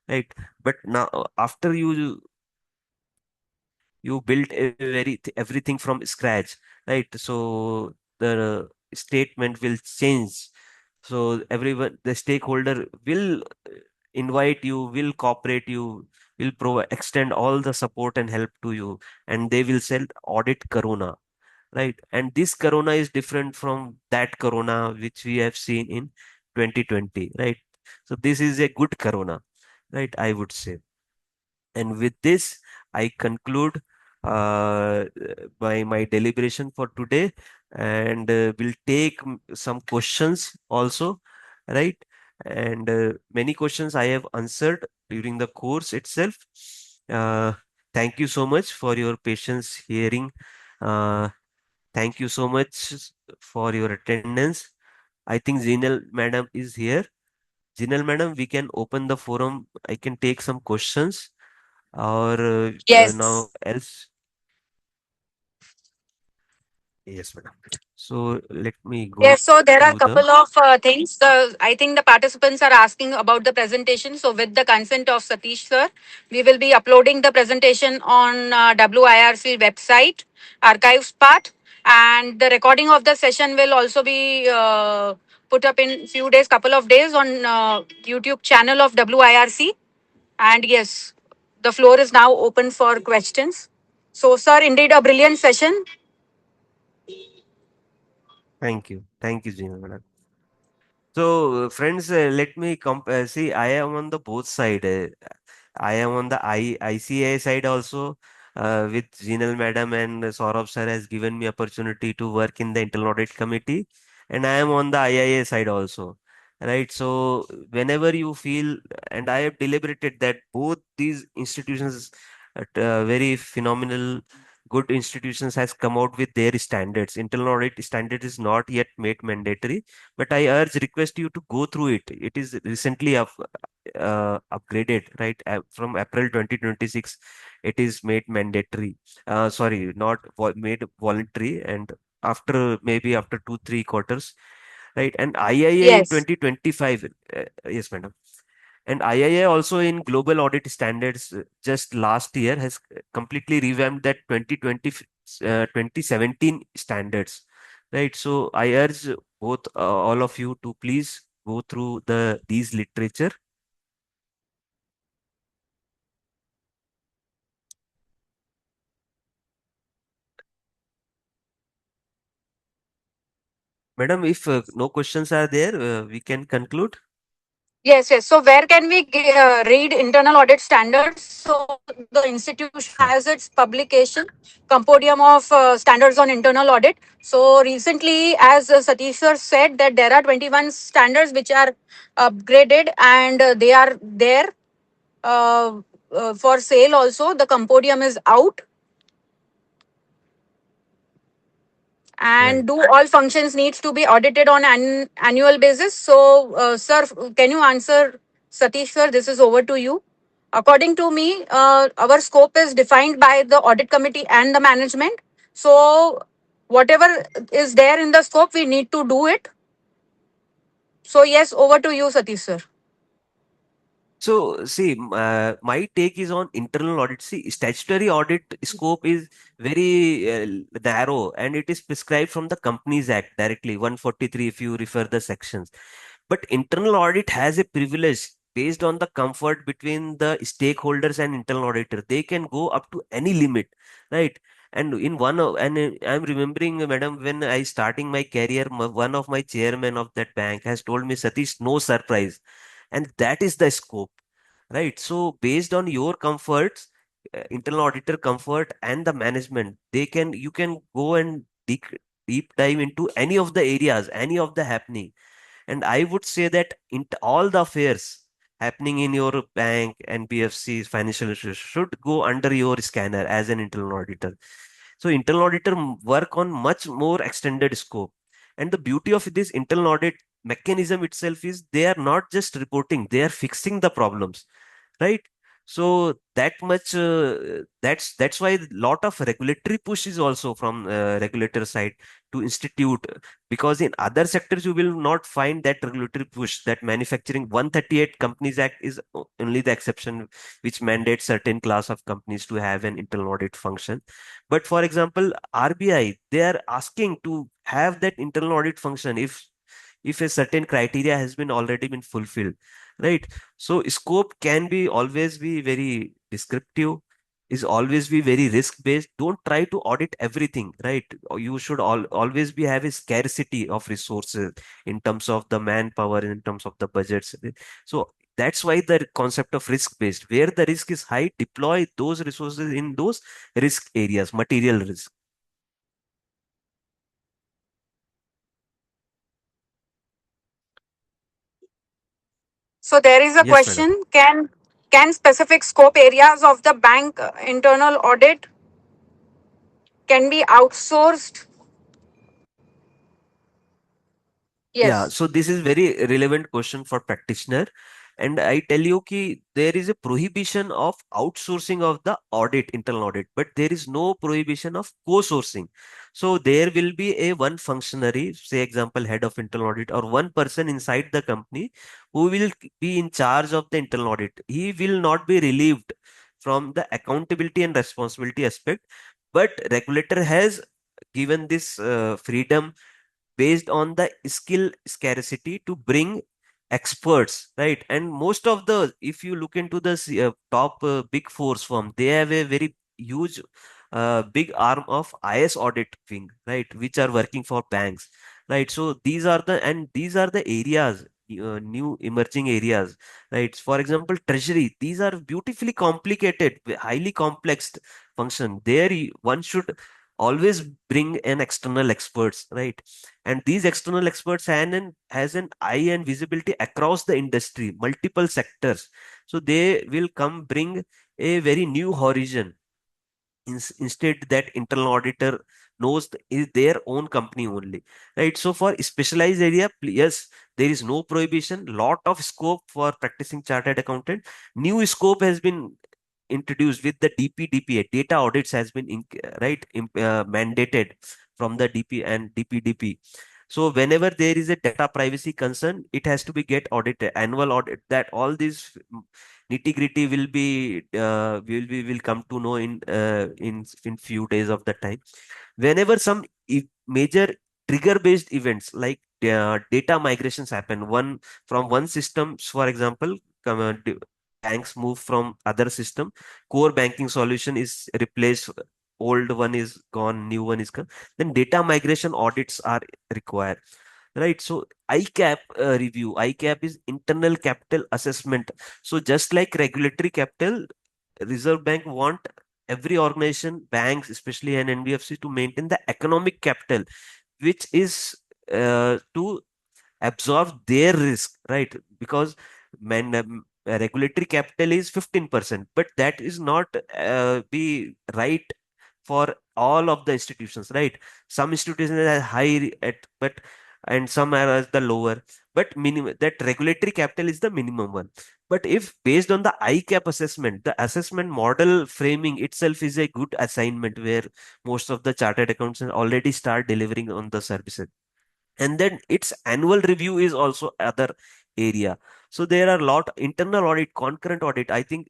right? But now after you built a everything from scratch, right? So the statement will change. So everyone, the stakeholder will invite you, will cooperate you, will provide extend all the support and help to you, and they will sell audit corona, right? And this corona is different from that corona which we have seen in 2020, right? So this is a good corona, right, I would say. And with this, I conclude by my deliberation for today, and will take some questions also, right? And many questions I have answered during the course itself. Uh, Thank you so much for your patience hearing. Uh, Thank you so much for your attendance. I think Zinal madam is here. Zinal madam, we can open the forum. I can take some questions or now Yes. else. Yes, madam. So let me go Yes, so there are a to the. couple of things. I think the participants are asking about the presentation. So, with the consent of Satish sir, we will be uploading the presentation on WIRC website, archives part, and the recording of the session will also be put up in few days, couple of days on YouTube channel of WIRC. And yes, The floor is now open for questions. So, sir, indeed a brilliant session. Thank you. Thank you, Gina, madam. So, friends, let me see. I am on the both side. I am on the ICAI side also. With Jinal madam and Saurabh sir has given me opportunity to work in the internal audit committee, and I am on the IIA side also. Right. So, whenever you feel, and I have deliberated that both these institutions, very phenomenal, good institutions, has come out with their standards. Internal audit standard is not yet made mandatory, but I urge request you to go through it. It is recently upgraded, right? From April 2026, it is made mandatory. Sorry, not made voluntary, and after maybe after 2-3 quarters, right? And IIA in Yes. 2025, yes, madam. And IIA also in global audit standards just last year has completely revamped that 2017 standards, right? So I urge both all of you to please go through these literature. Madam, if no questions are there, we can conclude. Yes, yes. So where can we read internal audit standards? So the institution Sure. has its publication, Compendium of Standards on Internal Audit. So recently, as Satish sir said, that there are 21 standards which are upgraded and they are there uh, for sale also. The Compendium is out. Right. And do all functions needs to be audited on an annual basis? So, sir, can you answer, Satish sir? This is over to you. According to me, our scope is defined by the audit committee and the management. So, whatever is there in the scope, we need to do it. So, yes, over to you, Satish sir. So, see, my take is on internal audit. See, statutory audit scope is very narrow, and it is prescribed from the Companies Act directly, 143, if you refer the sections. But internal audit has a privilege based on the comfort between the stakeholders and internal auditor. They can go up to any limit, right? And I'm remembering, madam, when I starting my career, one of my chairman of that bank has told me, Satish, no surprise, and that is the scope, right? So based on your comforts, internal auditor comfort and the management, you can go and deep dive into any of the areas, any of the happening. And I would say that in all the affairs happening in your bank, NBFCs, financial institutions should go under your scanner as an internal auditor. So internal auditor work on much more extended scope. And the beauty of this internal audit mechanism itself is they are not just reporting, they are fixing the problems, right? So that much that's why lot of regulatory push is also from regulator side to institute, because in other sectors you will not find that regulatory push. That manufacturing 138 Companies Act is only the exception, which mandates certain class of companies to have an internal audit function. But for example, RBI, they are asking to have that internal audit function if a certain criteria has been already been fulfilled, right? So scope can be always be very descriptive, is always be very risk based. Don't try to audit everything, right? Or you should always be have a scarcity of resources in terms of the manpower, in terms of the budgets. So that's why the concept of risk based, where the risk is high, deploy those resources in those risk areas, material risk. So, there is a Yes, madam. question: can specific scope areas of the bank internal audit can be outsourced? Yeah, Yes. so this is very relevant question for practitioner. And I tell you ki there is a prohibition of outsourcing of the audit, internal audit, but there is no prohibition of co-sourcing. So there will be a one functionary, say example, head of internal audit, or one person inside the company who will be in charge of the internal audit. He will not be relieved from the accountability and responsibility aspect, but regulator has given this freedom based on the skill scarcity to bring experts, right? And most of the, if you look into the top big fours firm, they have a very huge big arm of IS audit wing, right, which are working for banks, right? So these are the areas, new emerging areas, right? For example, treasury, these are beautifully complicated, highly complex function. There one should always bring an external experts, right? And these external experts has an eye and visibility across the industry, multiple sectors. So they will come bring a very new horizon. Instead, that internal auditor knows is their own company only, right? So for specialized area, yes, there is no prohibition, lot of scope for practicing chartered accountant. New scope has been introduced with the DPDPA. Data audits has been mandated from the DP and DPDP. So whenever there is a data privacy concern, it has to be get audited, annual audit. That all these nitty gritty will come to know in few days of the time. Whenever some major trigger based events like data migrations happen, one from one system, for example, banks move from other system, core banking solution is replaced, old one is gone, new one is gone, then data migration audits are required, right? So ICAP review, ICAP is internal capital assessment. So just like regulatory capital, Reserve Bank want every organization, banks, especially an NBFC, to maintain the economic capital, which is to absorb their risk, right? Because regulatory capital is 15%, but that is not be right for all of the institutions, right? Some institutions are high at, but and some are as the lower, but minimum that regulatory capital is the minimum one. But if based on the ICAP assessment, the assessment model framing itself is a good assignment where most of the chartered accountants already start delivering on the services. And then its annual review is also other area. So there are a lot internal audit, concurrent audit. I think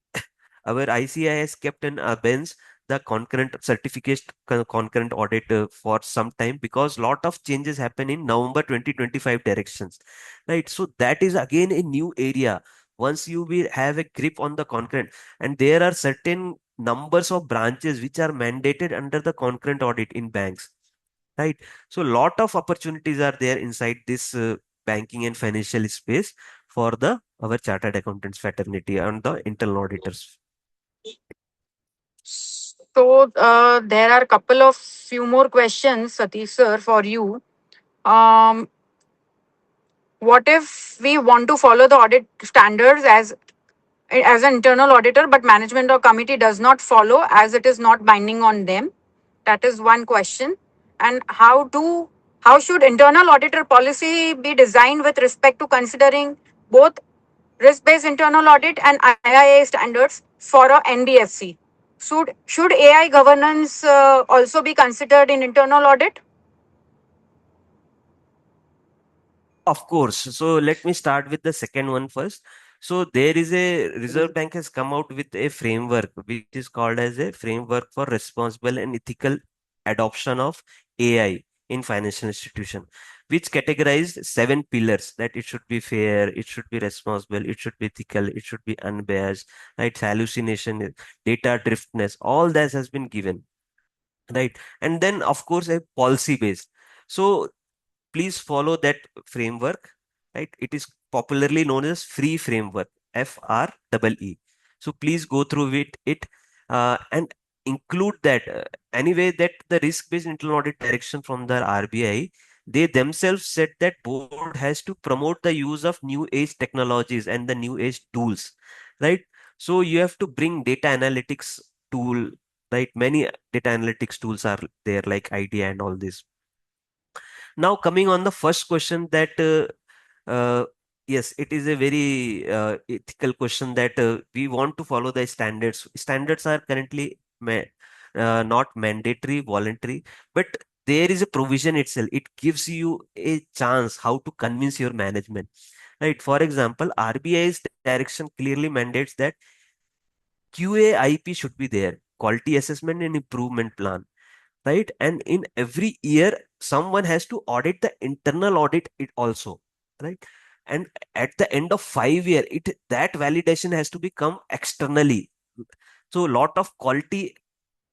our ICI has kept an bench the concurrent certificate concurrent audit for some time, because lot of changes happen in November 2025 directions, right? So that is again a new area. Once you will have a grip on the concurrent, and there are certain numbers of branches which are mandated under the concurrent audit in banks, right? So lot of opportunities are there inside this banking and financial space for the our chartered accountants fraternity and the internal auditors. So there are a couple of few more questions, Satish sir, for you. Um, what if we want to follow the audit standards as an internal auditor, but management or committee does not follow as it is not binding on them? That is one question. And how should internal auditor policy be designed with respect to considering both risk-based internal audit and IIA standards for a NBFC? Should AI governance also be considered in internal audit? Of course. So let me start with the second one first. So there is a Reserve Bank has come out with a framework which is called as a framework for responsible and ethical adoption of AI in financial institution, which categorized seven pillars: that it should be fair, it should be responsible, it should be ethical, it should be unbiased, right? Hallucination, data driftness, all that has been given, right? And then of course a policy base. So please follow that framework, right? It is popularly known as free framework, FREE. So please go through and include that. Anyway, that the risk-based internal audit direction from the RBI, they themselves said that board has to promote the use of new age technologies and the new age tools, right? So you have to bring data analytics tool, right? Many data analytics tools are there like idea and all this. Now, coming on the first question, that yes, it is a very ethical question that we want to follow the standards. Standards are currently not mandatory, voluntary, but there is a provision itself. It gives you a chance how to convince your management, right? For example, RBI's direction clearly mandates that QAIP should be there, quality assessment and improvement plan, right? And in every year, someone has to audit the internal audit it also, right? And at the end of 5 year, it that validation has to become externally. So a lot of quality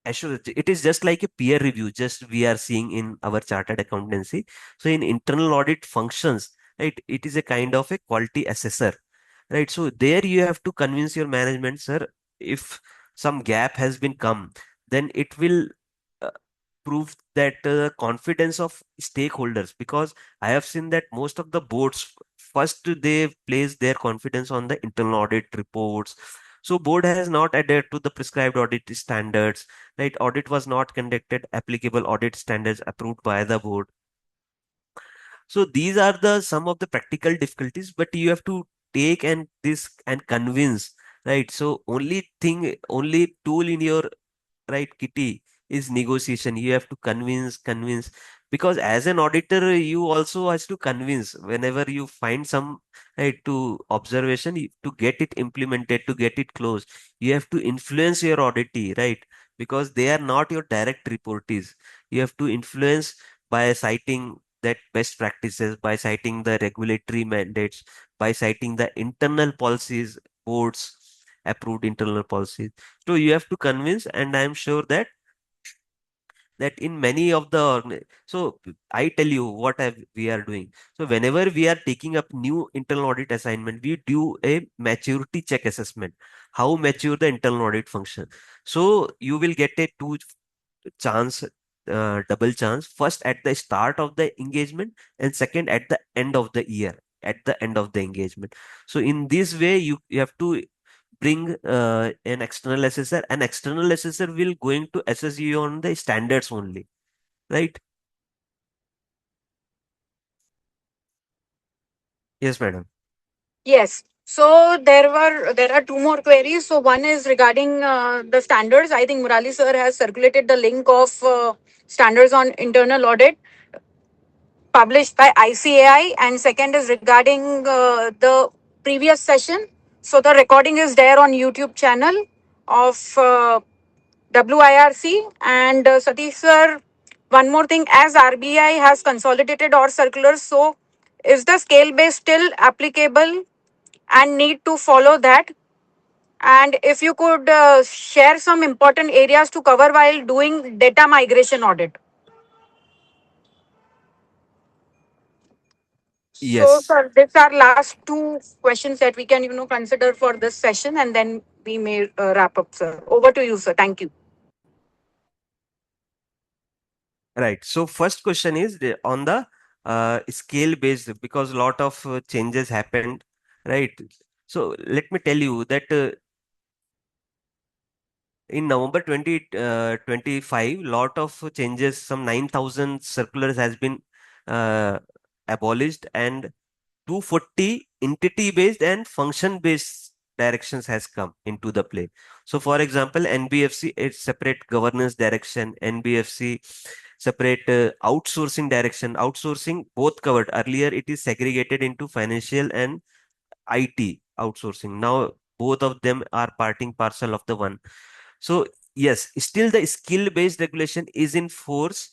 assurance, it is just like a peer review, just we are seeing in our chartered accountancy. So in internal audit functions, right, it is a kind of a quality assessor, right? So there you have to convince your management, sir, if some gap has been come, then it will uh, prove that confidence of stakeholders, because I have seen that most of the boards first they place their confidence on the internal audit reports. So board has not adhered to the prescribed audit standards, right? Audit was not conducted applicable audit standards approved by the board. So these are the some of the practical difficulties, but you have to take and this and convince, right? So only tool in your right, Kitty, is negotiation. You have to convince, because as an auditor, you also has to convince whenever you find some right to observation to get it implemented, to get it closed. You have to influence your auditee, right? Because they are not your direct reportees. You have to influence by citing that best practices, by citing the regulatory mandates, by citing the internal policies, boards approved internal policies. So you have to convince, and I'm sure that in many of the so I tell you what we are doing. So whenever we are taking up new internal audit assignment, we do a maturity check assessment. How mature the internal audit function. So you will get a two chance, double chance. First at the start of the engagement, and second at the end of the year, at the end of the engagement. So in this way, you have to bring an external assessor. An external assessor will going to assess you on the standards only, right? Yes, madam. Yes. So there are two more queries. So one is regarding the standards. I think Murali sir has circulated the link of standards on internal audit published by ICAI, and second is regarding the previous session. So the recording is there on YouTube channel of WIRC. And Satish sir, one more thing, as RBI has consolidated or circulars, so is the scale base still applicable and need to follow that? And if you could share some important areas to cover while doing data migration audit. So, Yes. sir, these are last two questions that we can, consider for this session, and then we may wrap up, sir. Over to you, sir. Thank you. Right. So first question is on the scale based, because a lot of changes happened, right? So let me tell you that in November 2025, lot of changes, some 9,000 circulars has been uh, abolished, and 240 entity based and function based directions has come into the play. So for example, NBFC is separate governance direction, NBFC separate outsourcing direction. Outsourcing both covered. Earlier it is segregated into financial and IT outsourcing. Now both of them are parting parcel of the one. So yes, still the skill based regulation is in force,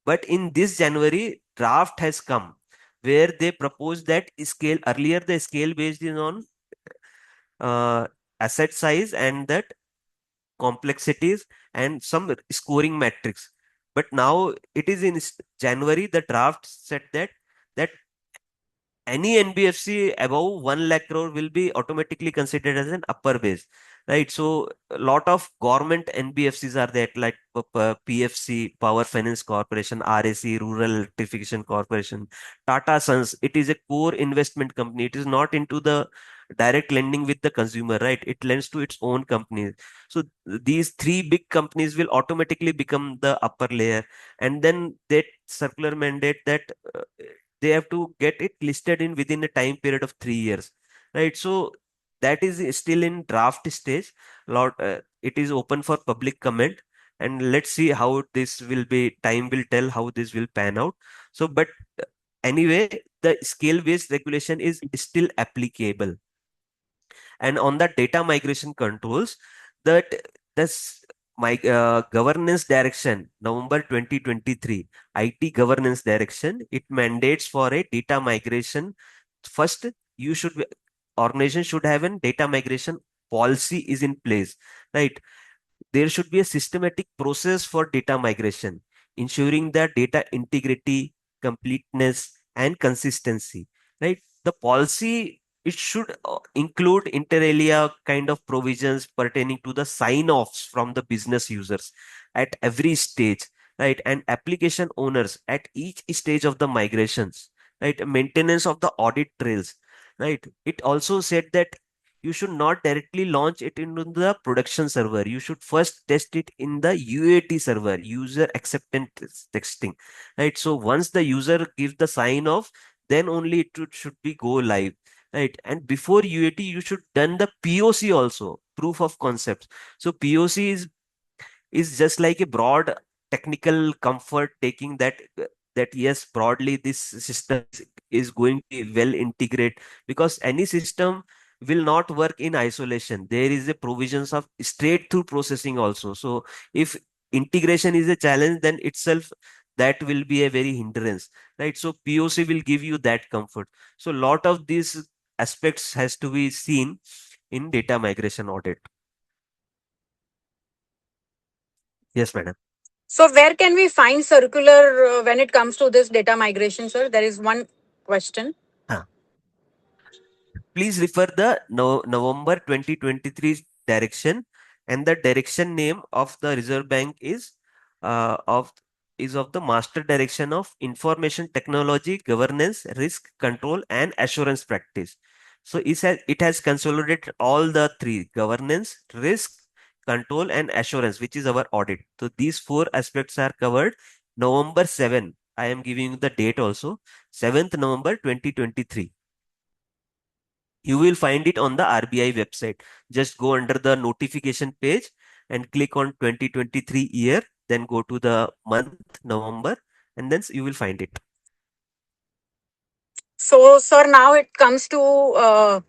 but in this January, draft has come where they propose that scale. Earlier, the scale based is on uh, asset size and that complexities and some scoring metrics. But now it is in January, the draft said that any NBFC above 1 lakh crore will be automatically considered as an upper base, right? So a lot of government NBFCs are there, like PFC, Power Finance Corporation, RAC, Rural Electrification Corporation, Tata Sons. It is a core investment company. It is not into the direct lending with the consumer, right? It lends to its own companies. So these three big companies will automatically become the upper layer, and then that circular mandate that they have to get it listed in within a time period of 3 years, right? So that is still in draft stage. It is open for public comment, and let's see how this will be. Time will tell how this will pan out. So, but anyway, the scale based regulation is still applicable. And on the data migration controls, that this my governance direction November 2023 IT governance direction, it mandates for a data migration first you should be, organization should have a data migration policy is in place, right? There should be a systematic process for data migration, ensuring that data integrity, completeness, and consistency. Right? The policy it should include inter alia kind of provisions pertaining to the sign-offs from the business users at every stage, right? And application owners at each stage of the migrations, right? Maintenance of the audit trails, right? It also said that you should not directly launch it into the production server. You should first test it in the UAT server, user acceptance testing, right? So once the user gives the sign off, then only should be go live, right? And before UAT, you should done the POC also, proof of concepts. So POC is just like a broad technical comfort taking that yes, broadly this system is going to be well integrate, because any system will not work in isolation. There is a provisions of straight through processing also. So if integration is a challenge, then itself that will be a very hindrance, right? So POC will give you that comfort. So lot of these aspects has to be seen in data migration audit. Yes, madam. So where can we find circular when it comes to this data migration, sir? There is one question. Huh. Please refer the November 2023 direction, and the direction name of the Reserve Bank of of the Master Direction of Information Technology Governance, Risk Control and Assurance Practice. So it has consolidated all the three: governance, risk, control, and assurance, which is our audit. So these four aspects are covered. November 7. I am giving you the date also. 7th November 2023. You will find it on the RBI website. Just go under the notification page and click on 2023 year, then go to the month November, and then you will find it. So, sir, now it comes to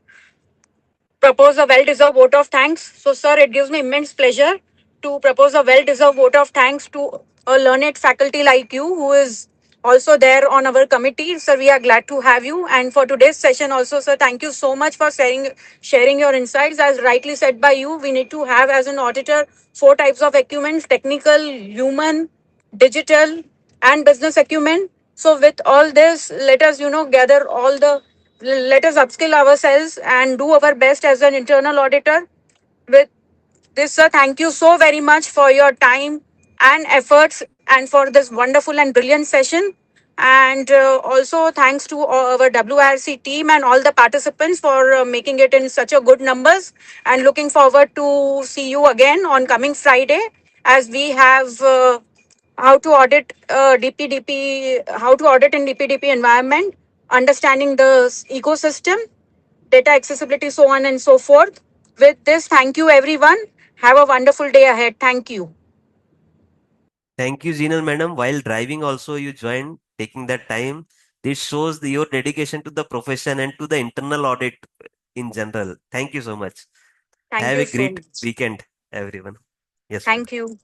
propose a well-deserved vote of thanks. So, sir, it gives me immense pleasure to propose a well-deserved vote of thanks to a learned faculty like you who is also there on our committee. Sir, we are glad to have you. And for today's session also, sir, thank you so much for sharing your insights. As rightly said by you, we need to have as an auditor four types of acumen: technical, human, digital, and business acumen. So with all this, let us, gather all the, let us upskill ourselves and do our best as an internal auditor. With this, sir, thank you so very much for your time and efforts and for this wonderful and brilliant session. And also thanks to our WRC team and all the participants for making it in such a good numbers. And looking forward to see you again on coming Friday as we have how to audit how to audit in DPDP environment, understanding the ecosystem, data accessibility, so on and so forth. With this, thank you everyone. Have a wonderful day ahead. Thank you. Thank you, Zinal madam. While driving also you joined, taking that time. This shows your dedication to the profession and to the internal audit in general. Thank you so much. Thank Have you a so great much. weekend, everyone. Yes, madam. Thank you.